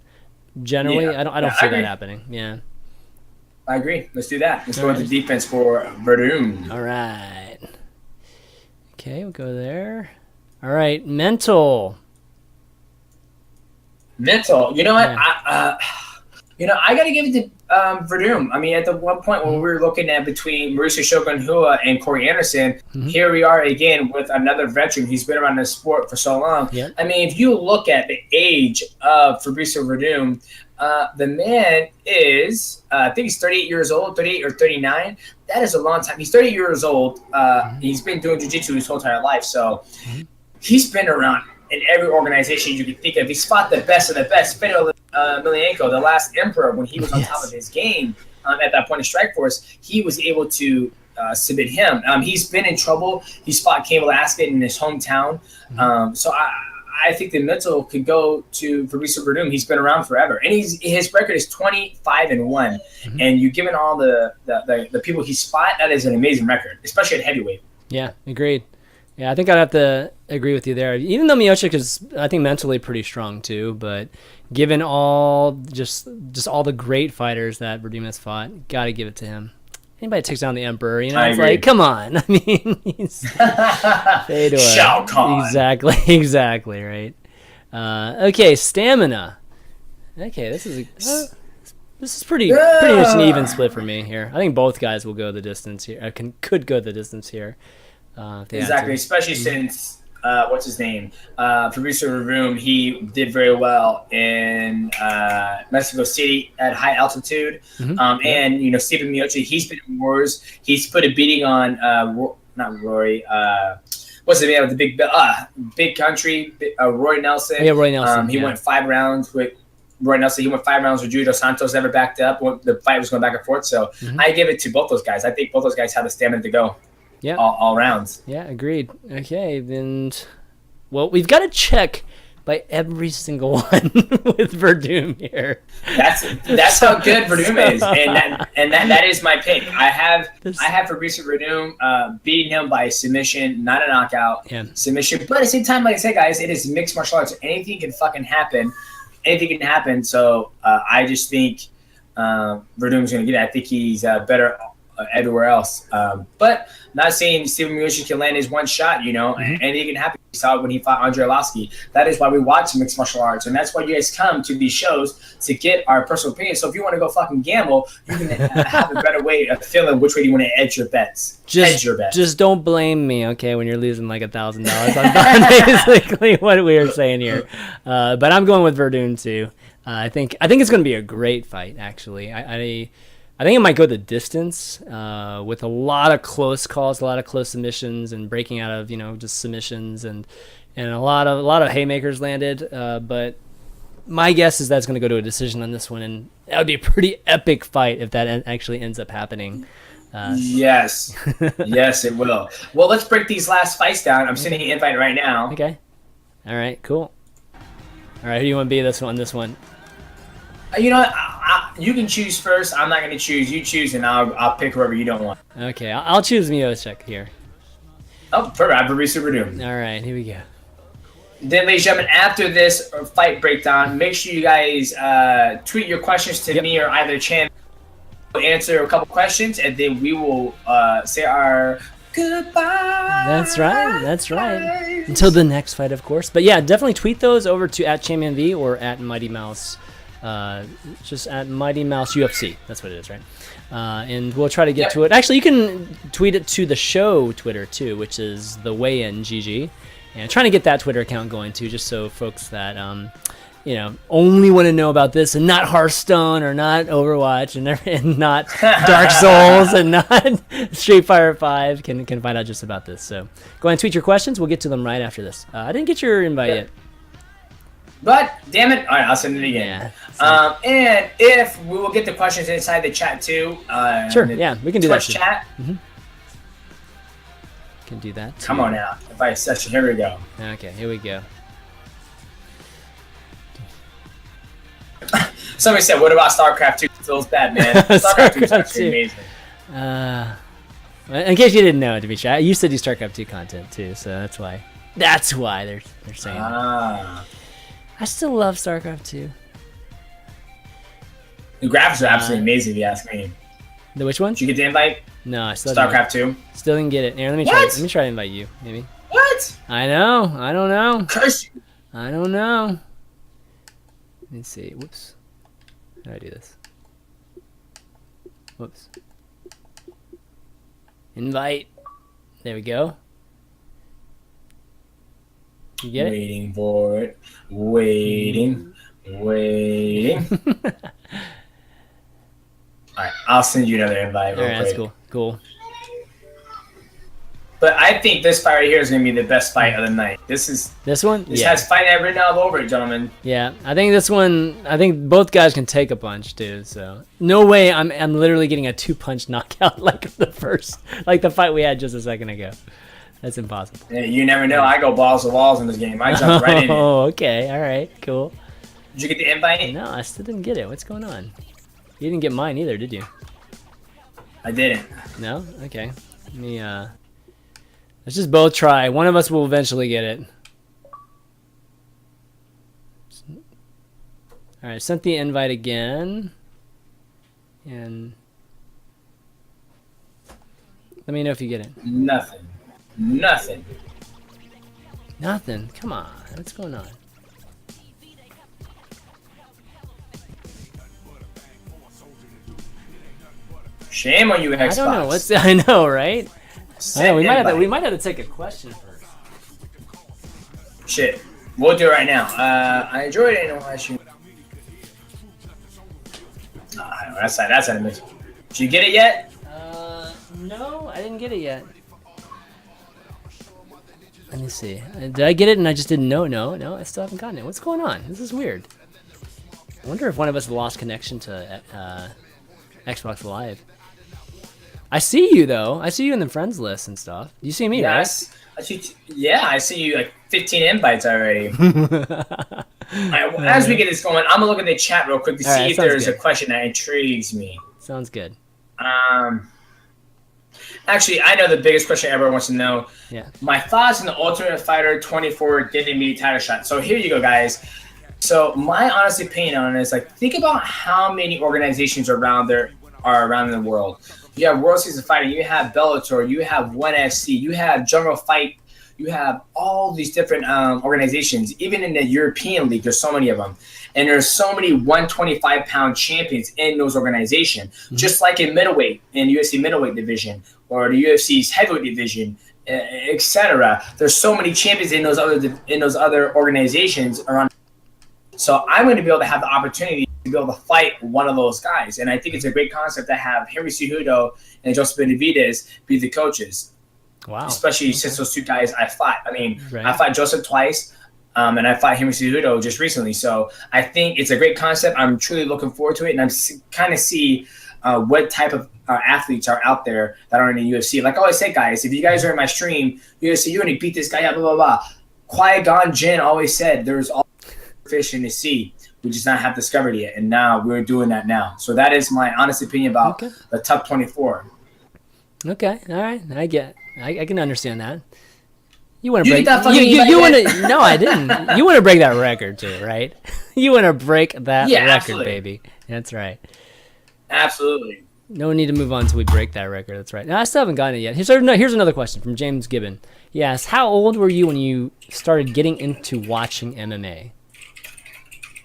[SPEAKER 1] generally, I don't see that happening. Yeah,
[SPEAKER 2] I agree. Let's do that. Let's go with the defense for Verdum.
[SPEAKER 1] All right. Okay, we'll go there. All right, mental.
[SPEAKER 2] You know what? I got to give it to Verdum. I mean, at the one point when we were looking at between Mauricio Shogun Hua and Corey Anderson, here we are again with another veteran. He's been around the sport for so long. Yeah. I mean, if you look at the age of Fabricio Verdum, the man is, I think he's 38 years old, 38 or 39. That is a long time. He's 38 years old. He's been doing jiu-jitsu his whole entire life. So he's been around in every organization you can think of. He's fought the best of the best. Fedor Emelianenko, the last emperor, when he was on top of his game at that point in Strikeforce, he was able to submit him. He's been in trouble. He's fought Cain Velasquez in his hometown. So I think the mental could go to Fabricio Verdum. He's been around forever, and his record is 25-1. And you given all the people he's fought, that is an amazing record, especially at heavyweight.
[SPEAKER 1] Yeah, agreed. Yeah, I think I'd have to agree with you there. Even though Miocic is, I think, mentally pretty strong too, but given all just all the great fighters that Verdum has fought, got to give it to him. Anybody that takes down the Emperor, it's like, come on. I mean, he's Fedor.
[SPEAKER 2] Shao Kahn.
[SPEAKER 1] Exactly, right. Okay, stamina. Okay, this is pretty much an even split for me here. I think both guys will go the distance here. Could go the distance here.
[SPEAKER 2] Exactly, especially since what's his name, Fabricio Verdum, he did very well in Mexico City at high altitude, and Stipe Miocic, he's been in wars. He's put a beating on not Rory. What's the name of the big country? Roy Nelson.
[SPEAKER 1] Yeah, Roy Nelson.
[SPEAKER 2] He went 5 rounds with Roy Nelson. He went 5 rounds with Julio Santos. Never backed up. The fight was going back and forth. So I give it to both those guys. I think both those guys have the stamina to go. Yeah, all rounds.
[SPEAKER 1] Yeah, agreed. Okay, then, well, we've got to check by every single one with Verdum here.
[SPEAKER 2] That's how good Verdum is, and that is my pick. I have Fabrice Verdum beating him by submission, not a knockout, submission. But at the same time, like I said, guys, it is mixed martial arts. Anything can fucking happen. Anything can happen. So I just think Verdum's going to get it. I think he's better everywhere else. But not saying Steven Miocic can land his one shot, you know, anything can happen. We saw it when he fought Andre Arlovski. That is why we watch mixed martial arts, and that's why you guys come to these shows to get our personal opinion. So if you want to go fucking gamble, you can have a better way of feeling which way you want to edge your bets.
[SPEAKER 1] Just don't blame me, okay, when you're losing like $1,000. That's basically what we were saying here. But I'm going with Verdum too. I think it's going to be a great fight, actually. I think it might go the distance with a lot of close calls, a lot of close submissions, and breaking out of just submissions and a lot of haymakers landed. But my guess is that's going to go to a decision on this one, and that would be a pretty epic fight if that actually ends up happening.
[SPEAKER 2] Yes, yes, it will. Well, let's break these last fights down. I'm sending an invite right now.
[SPEAKER 1] Okay. All right. Cool. All right. Who do you want to be this one?
[SPEAKER 2] You know what? You can choose first. I'm not going to choose. You choose, and I'll pick whoever you don't want.
[SPEAKER 1] Okay, I'll choose Miocic here.
[SPEAKER 2] Oh, perfect. I'm Fabrice Verdum.
[SPEAKER 1] All right, here we go.
[SPEAKER 2] Then, ladies and gentlemen, after this fight breakdown, make sure you guys tweet your questions to me or either Chan. We'll answer a couple questions, and then we will say our goodbye.
[SPEAKER 1] That's right. Until the next fight, of course. But yeah, definitely tweet those over to @ChanManV or @Mighty Mouse. Just @Mighty Mouse UFC. That's what it is, right? And we'll try to get to it. Actually, you can tweet it to the show Twitter too, which is the Weigh-In GG. And trying to get that Twitter account going too, just so folks that only want to know about this and not Hearthstone or not Overwatch and not Dark Souls and not Street Fighter 5 can find out just about this. So go ahead and tweet your questions. We'll get to them right after this. I didn't get your invite yet.
[SPEAKER 2] But damn it! All right, I'll send it again. Yeah, and if we will get the questions inside the chat too.
[SPEAKER 1] Sure. Yeah, we can do
[SPEAKER 2] Twitch
[SPEAKER 1] that.
[SPEAKER 2] Chat.
[SPEAKER 1] Can do that. Too.
[SPEAKER 2] Come on now, fight session. Here we go.
[SPEAKER 1] Okay, here we go.
[SPEAKER 2] Somebody said, "What about StarCraft 2?" It feels bad, man. StarCraft 2 is actually amazing.
[SPEAKER 1] In case you didn't know, Demetrious, I used to do StarCraft 2 content too, so that's why they're saying that. I still love StarCraft 2.
[SPEAKER 2] The graphics are absolutely amazing, if you ask me.
[SPEAKER 1] The which one?
[SPEAKER 2] Did you get the invite?
[SPEAKER 1] No, I still
[SPEAKER 2] StarCraft 2.
[SPEAKER 1] Still didn't get it. Here, let me try to invite you, maybe.
[SPEAKER 2] What?
[SPEAKER 1] I know. I don't know.
[SPEAKER 2] Curse you.
[SPEAKER 1] I don't know. Let me see. Whoops. How do I do this? Whoops. Invite. There we go. You get it?
[SPEAKER 2] Waiting for it. Waiting. Alright, I'll send you another invite real quick.
[SPEAKER 1] That's cool.
[SPEAKER 2] But I think this fight right here is going to be the best fight of the night. This
[SPEAKER 1] one?
[SPEAKER 2] This has fight night written all over it, gentlemen.
[SPEAKER 1] Yeah, I think this one, both guys can take a punch too, so. No way I'm literally getting a 2-punch knockout like the fight we had just a second ago. That's impossible.
[SPEAKER 2] Yeah, you never know. I go balls to walls in this game. I jump right in it.
[SPEAKER 1] Oh, okay. All right. Cool.
[SPEAKER 2] Did you get the invite?
[SPEAKER 1] No, I still didn't get it. What's going on? You didn't get mine either, did you?
[SPEAKER 2] I didn't.
[SPEAKER 1] No? Okay. Let me, let's just both try. One of us will eventually get it. All right. Sent the invite again. And let me know if you get it.
[SPEAKER 2] Nothing.
[SPEAKER 1] Come on. What's going on?
[SPEAKER 2] Shame on you, Xbox.
[SPEAKER 1] I don't know. I know, right? I know, we might have to take a question first.
[SPEAKER 2] Shit. We'll do it right now. I enjoyed it and watch you. That's not a miss. Did you get it yet?
[SPEAKER 1] No, I didn't get it yet. Let me see. Did I get it and I just didn't know? No, I still haven't gotten it. What's going on? This is weird. I wonder if one of us lost connection to Xbox Live. I see you though. I see you in the friends list and stuff. You see me,
[SPEAKER 2] Yes. I see you like 15 invites already. As we get this going, I'm gonna look at the chat real quick to see if there's a question that intrigues me.
[SPEAKER 1] Sounds good.
[SPEAKER 2] Actually, I know the biggest question everyone wants to know.
[SPEAKER 1] Yeah.
[SPEAKER 2] My thoughts on the Ultimate Fighter 24 getting me title shot. So here you go, guys. So my honest opinion on it is like, think about how many organizations around there are around in the world. You have World Series of Fighting, you have Bellator, you have ONE FC, you have Jungle Fight, you have all these different organizations. Even in the European League, there's so many of them. And there's so many 125-pound champions in those organizations. Mm-hmm. Just like in middleweight, in UFC middleweight division, or the UFC's heavyweight division, etc. There's so many champions in those other organizations around. So I'm going to be able to have the opportunity to be able to fight one of those guys. And I think it's a great concept to have Henry Cejudo and Joseph Benavidez be the coaches.
[SPEAKER 1] Wow.
[SPEAKER 2] Especially since those two guys I fought. I mean, I fought Joseph twice, and I fought Henry Cejudo just recently. So I think it's a great concept. I'm truly looking forward to it. And I'm kind of see what type of athletes are out there that are in the UFC. Like I always say, guys, if you guys are in my stream, UFC, you're going to beat this guy up, blah, blah, blah. Qui-Gon Jinn always said there's all fish in the sea. We just not have discovered it, and now we're doing that now. So that is my honest opinion about the top 24.
[SPEAKER 1] Okay, all right, I can understand that. You want to break
[SPEAKER 2] that?
[SPEAKER 1] You want to? No, I didn't. You want to break that record too, right? You want to break that record, absolutely. Baby. That's right.
[SPEAKER 2] Absolutely.
[SPEAKER 1] No need to move on until we break that record. That's right. Now I still haven't gotten it yet. Here's another question from James Gibbon. He asks, how old were you when you started getting into watching MMA?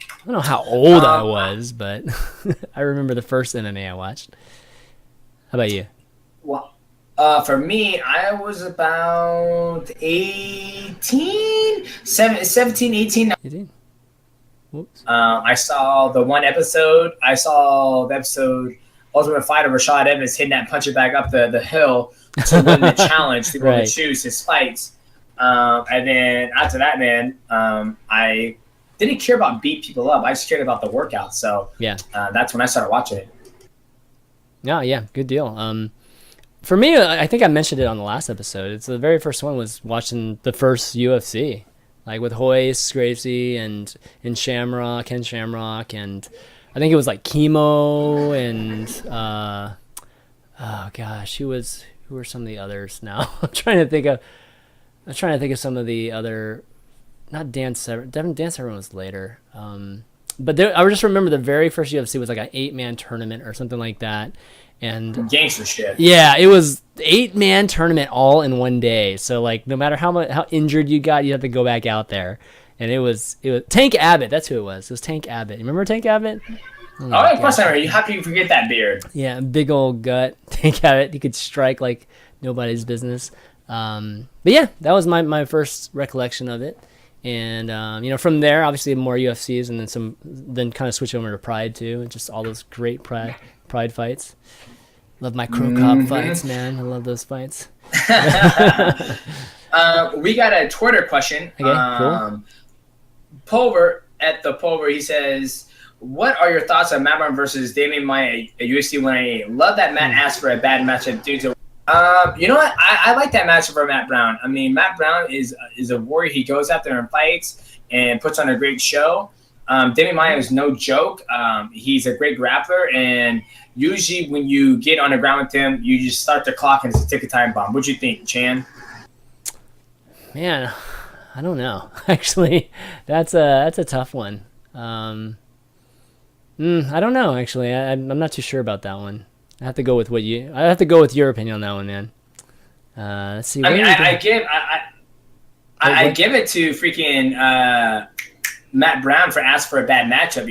[SPEAKER 1] I don't know how old I was, but I remember the first MMA I watched. How about you?
[SPEAKER 2] Well, for me, I was about 17, 18.
[SPEAKER 1] 18? Whoops.
[SPEAKER 2] I saw the one episode. I saw the episode Ultimate Fighter, Rashad Evans hitting that puncher back up the hill to win the challenge, to be able to choose his fights. And then after that, man, I didn't care about beat people up. I just cared about the workout. So that's when I started watching it.
[SPEAKER 1] Oh, yeah, good deal. For me, I think I mentioned it on the last episode. It's the very first one was watching the first UFC, like with Hoist Gracie and Shamrock, Ken Shamrock, and I think it was like Chemo and oh gosh, who were some of the others now? I'm trying to think of some of the other. Not Dan Severn. Dan Severn was later. But I just remember the very first UFC was like an 8-man tournament or something like that. And
[SPEAKER 2] gangster shit.
[SPEAKER 1] Yeah, it was 8-man tournament all in one day. So like no matter how injured you got, you had to go back out there. And it was Tank Abbott. That's who it was. It was Tank Abbott. You remember Tank Abbott?
[SPEAKER 2] Oh, of course I remember. You happy you forget that beard? Yeah,
[SPEAKER 1] big old gut. Tank Abbott. He could strike like nobody's business. But yeah, that was my first recollection of it. And from there, obviously more UFCs, and then kind of switch over to Pride too, and just all those great Pride fights. Love my Crow Cop fights, man. I love those fights.
[SPEAKER 2] We got a Twitter question.
[SPEAKER 1] Okay, cool.
[SPEAKER 2] Pulver at the Pulver, he says, "What are your thoughts on Matt Brown versus Damian Maia at UFC 188? Love that Matt asked for a bad matchup due to." You know what? I like that matchup for Matt Brown. I mean, Matt Brown is a warrior. He goes out there and fights and puts on a great show. Damian Maia is no joke. He's a great grappler, and usually when you get on the ground with him, you just start the clock and it's a tick time bomb. What do you think, Chan?
[SPEAKER 1] Man, I don't know. Actually, that's a tough one. I don't know. Actually, I'm not too sure about that one. I have to go with your opinion on that one, man. Let's see.
[SPEAKER 2] I give it to freaking Matt Brown for asking for a bad matchup.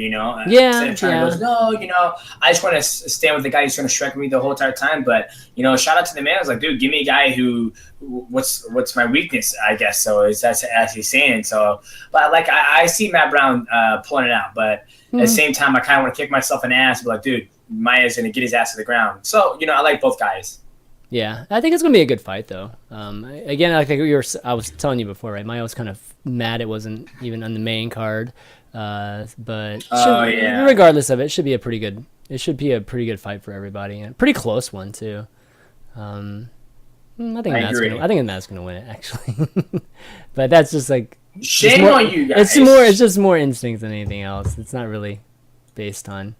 [SPEAKER 2] I just want to stand with the guy who's going to strike me the whole entire time. But shout out to the man. I was like, dude, give me a guy who what's my weakness, I guess. So that's as he's saying. So, but like I see Matt Brown pulling it out, but at the same time, I kind of want to kick myself in the ass. But like, dude, Maia's going to get his ass to the ground. So, I like both guys.
[SPEAKER 1] Yeah, I think it's going to be a good fight, though. Again, I think I was telling you before, right? Maia was kind of mad it wasn't even on the main card. Regardless of it, it should be a pretty good fight for everybody. And a pretty close one, too. I think Matt's gonna win it actually, but that's just like
[SPEAKER 2] shame on you guys.
[SPEAKER 1] It's just more instinct than anything else. It's not really based on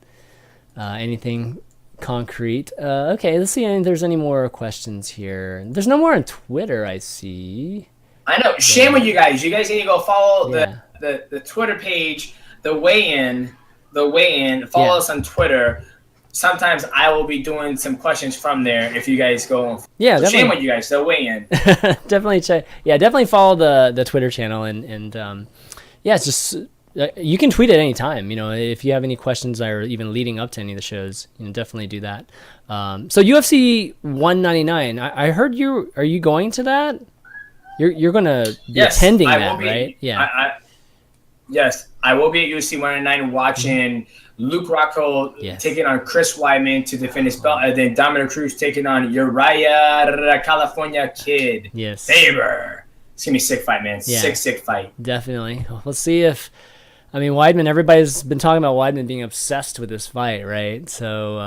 [SPEAKER 1] anything concrete. Okay, let's see if there's any more questions here. There's no more on Twitter, I see.
[SPEAKER 2] I know. Shame on you guys. You guys need to go follow the Twitter page, the weigh-in. Follow us on Twitter. Sometimes I will be doing some questions from there if you guys go.
[SPEAKER 1] Yeah,
[SPEAKER 2] so shame on you guys. The weigh-in.
[SPEAKER 1] Definitely check. Yeah, definitely follow the Twitter channel and yeah, it's just you can tweet at any time. You know, if you have any questions that are even leading up to any of the shows, you know, definitely do that. So UFC 199. I heard you. Are you going to that? You're gonna be attending that, right? Yeah.
[SPEAKER 2] Yes, I will be at UFC 199 watching Luke Rockhold taking on Chris Weidman to defend his belt, and then Dominic Cruz taking on Uriah California Kid.
[SPEAKER 1] Yes.
[SPEAKER 2] Faber. It's going to be a sick fight, man.
[SPEAKER 1] Yeah.
[SPEAKER 2] Sick fight.
[SPEAKER 1] Definitely. Let's see if... I mean, Weidman, everybody's been talking about Weidman being obsessed with this fight, right? So,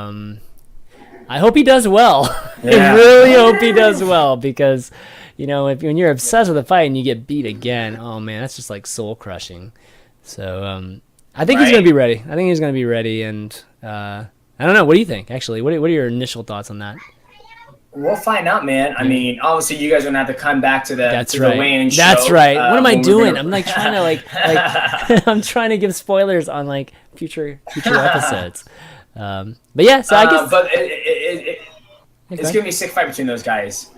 [SPEAKER 1] I hope he does well.
[SPEAKER 2] Yeah.
[SPEAKER 1] I really hope he does well because, you know, when you're obsessed with a fight and you get beat again, oh, man, that's just like soul-crushing. So, I think he's going to be ready. And I don't know. What do you think, actually? What are your initial thoughts on that?
[SPEAKER 2] We'll find out, man. I mean, obviously, you guys are going to have to come back to the weigh-in show.
[SPEAKER 1] That's right. What am I doing? I'm like trying to like I'm trying to give spoilers on like future episodes. But yeah, so I guess.
[SPEAKER 2] But it's going to be a sick fight between those guys.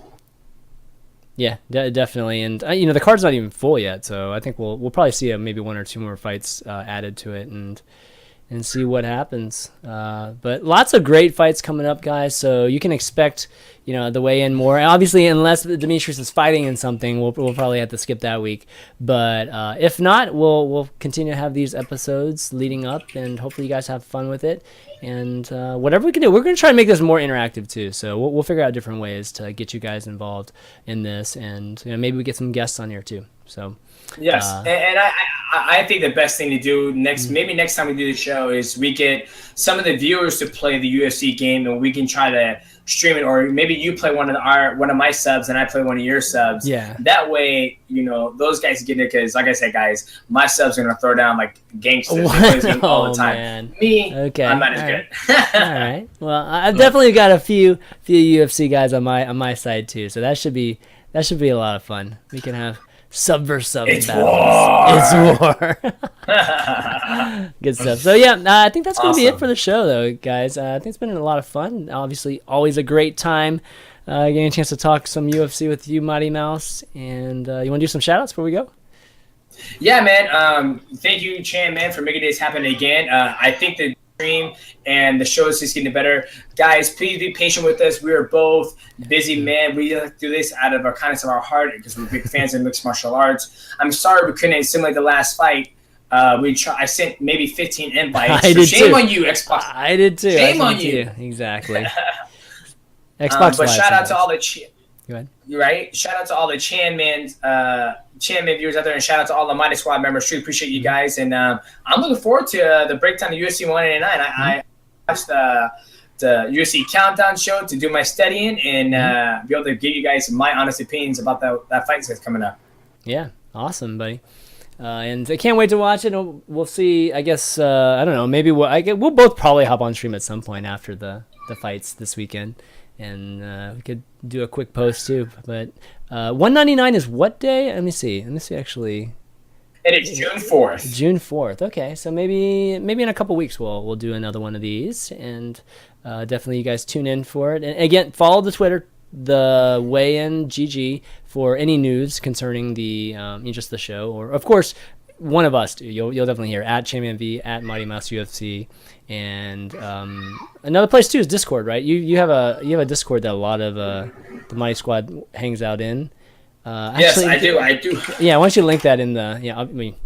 [SPEAKER 1] Yeah, definitely, and you know the card's not even full yet, so I think we'll probably see maybe one or two more fights added to it, and see what happens. But lots of great fights coming up, guys. So you can expect, you know, the weigh-in more. Obviously, unless Demetrious is fighting in something, we'll probably have to skip that week. But if not, we'll continue to have these episodes leading up, and hopefully you guys have fun with it. And whatever we can do, we're going to try and make this more interactive too. So we'll figure out different ways to get you guys involved in this, and you know, maybe we get some guests on here too. So.
[SPEAKER 2] Yes, and I think the best thing to do maybe next time we do the show is we get some of the viewers to play the UFC game, and we can try to stream it, or maybe you play one of my subs and I play one of your subs.
[SPEAKER 1] Yeah.
[SPEAKER 2] That way, you know, those guys get it because, like I said, guys, my subs are gonna throw down like gangsters all the time. Man. Me, okay, I'm not as good.
[SPEAKER 1] All right. Well, I've definitely got a few UFC guys on my side too, so that should be a lot of fun. We can have sub versus sub battles. It's war. Good stuff. So yeah, I think that's going to be it for the show, though, guys. I think it's been a lot of fun. Obviously, always a great time getting a chance to talk some UFC with you, Mighty Mouse. And you want to do some shout-outs before we go?
[SPEAKER 2] Yeah, man. Thank you, ChanManV, for making this happen again. I think the stream and the show is just getting better. Guys, please be patient with us. We are both busy, man. We do this out of our kindness of our heart because we're big fans of mixed martial arts. I'm sorry we couldn't simulate the last fight. I sent maybe 15 invites. Shame on you, Xbox.
[SPEAKER 1] I did too.
[SPEAKER 2] Shame on you.
[SPEAKER 1] Exactly. Xbox.
[SPEAKER 2] But shout out to all the
[SPEAKER 1] Go ahead.
[SPEAKER 2] Right? Shout out to all the ChanManV viewers out there, and shout out to all the Mighty Squad members. Truly appreciate you guys, and I'm looking forward to the breakdown of UFC 189. I watched the UFC Countdown show to do my studying and be able to give you guys my honest opinions about that fight that's coming up.
[SPEAKER 1] Yeah, awesome, buddy. And I can't wait to watch it. We'll see. I guess I don't know. Maybe we'll both probably hop on stream at some point after the fights this weekend, and we could do a quick post too. But 199 is what day? Let me see. Actually,
[SPEAKER 2] it is June 4th.
[SPEAKER 1] June 4th. Okay, so maybe in a couple weeks we'll do another one of these, and definitely you guys tune in for it. And again, follow the Twitter, the weigh-in GG, for any news concerning the just the show, or of course one of us. You'll definitely hear at ChanManV, at Mighty Mouse UFC, and another place too is Discord, right? You have a Discord that a lot of the Mighty Squad hangs out in.
[SPEAKER 2] Yes, actually, I do.
[SPEAKER 1] Yeah, why don't you link that in the? Yeah, I mean,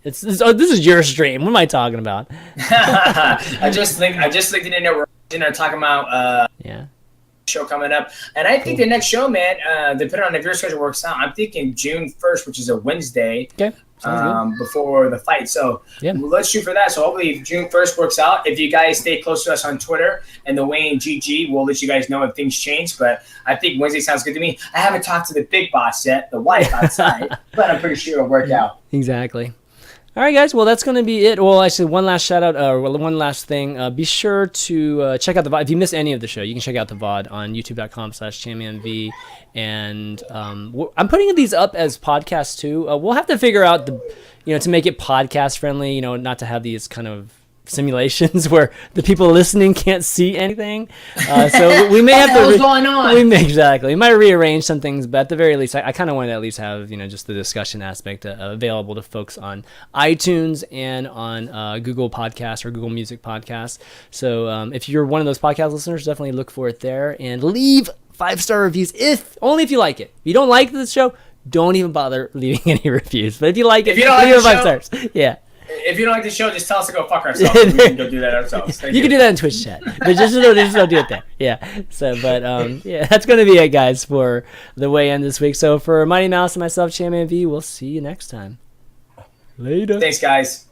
[SPEAKER 1] this is your stream. What am I talking about?
[SPEAKER 2] I just linked it in there. We're in there talking about show coming up. And I think the next show, man, depending on if your schedule works out, I'm thinking June 1st, which is a Wednesday.
[SPEAKER 1] Okay.
[SPEAKER 2] Before the fight. So let's shoot for that. So hopefully June 1st works out. If you guys stay close to us on Twitter and the Wayne GG, we'll let you guys know if things change. But I think Wednesday sounds good to me. I haven't talked to the big boss yet, the wife outside, but I'm pretty sure it'll work out.
[SPEAKER 1] Exactly. All right, guys. Well, that's going to be it. Well, actually, one last shout out. One last thing. Be sure to check out the VOD. If you miss any of the show, you can check out the VOD on youtube.com/ChanManV. And I'm putting these up as podcasts too. We'll have to figure out to make it podcast friendly. Not to have these kind of simulations where the people listening can't see anything. So we may have to.
[SPEAKER 2] What's going on?
[SPEAKER 1] We might rearrange some things, but at the very least, I kind of want to at least have just the discussion aspect available to folks on iTunes and on Google Podcasts or Google Music Podcasts. So if you're one of those podcast listeners, definitely look for it there and leave 5-star reviews only if you like it. If you don't like the show, don't even bother leaving any reviews. But if you like it, leave it 5 stars. Yeah.
[SPEAKER 2] If you don't like the show, just tell us to go fuck ourselves. We can go do that ourselves.
[SPEAKER 1] You can do that in Twitch chat, but just don't do it there. Yeah. So, but that's gonna be it, guys, for the weigh-in this week. So for Mighty Mouse and myself, ChanManV, we'll see you next time. Later.
[SPEAKER 2] Thanks, guys.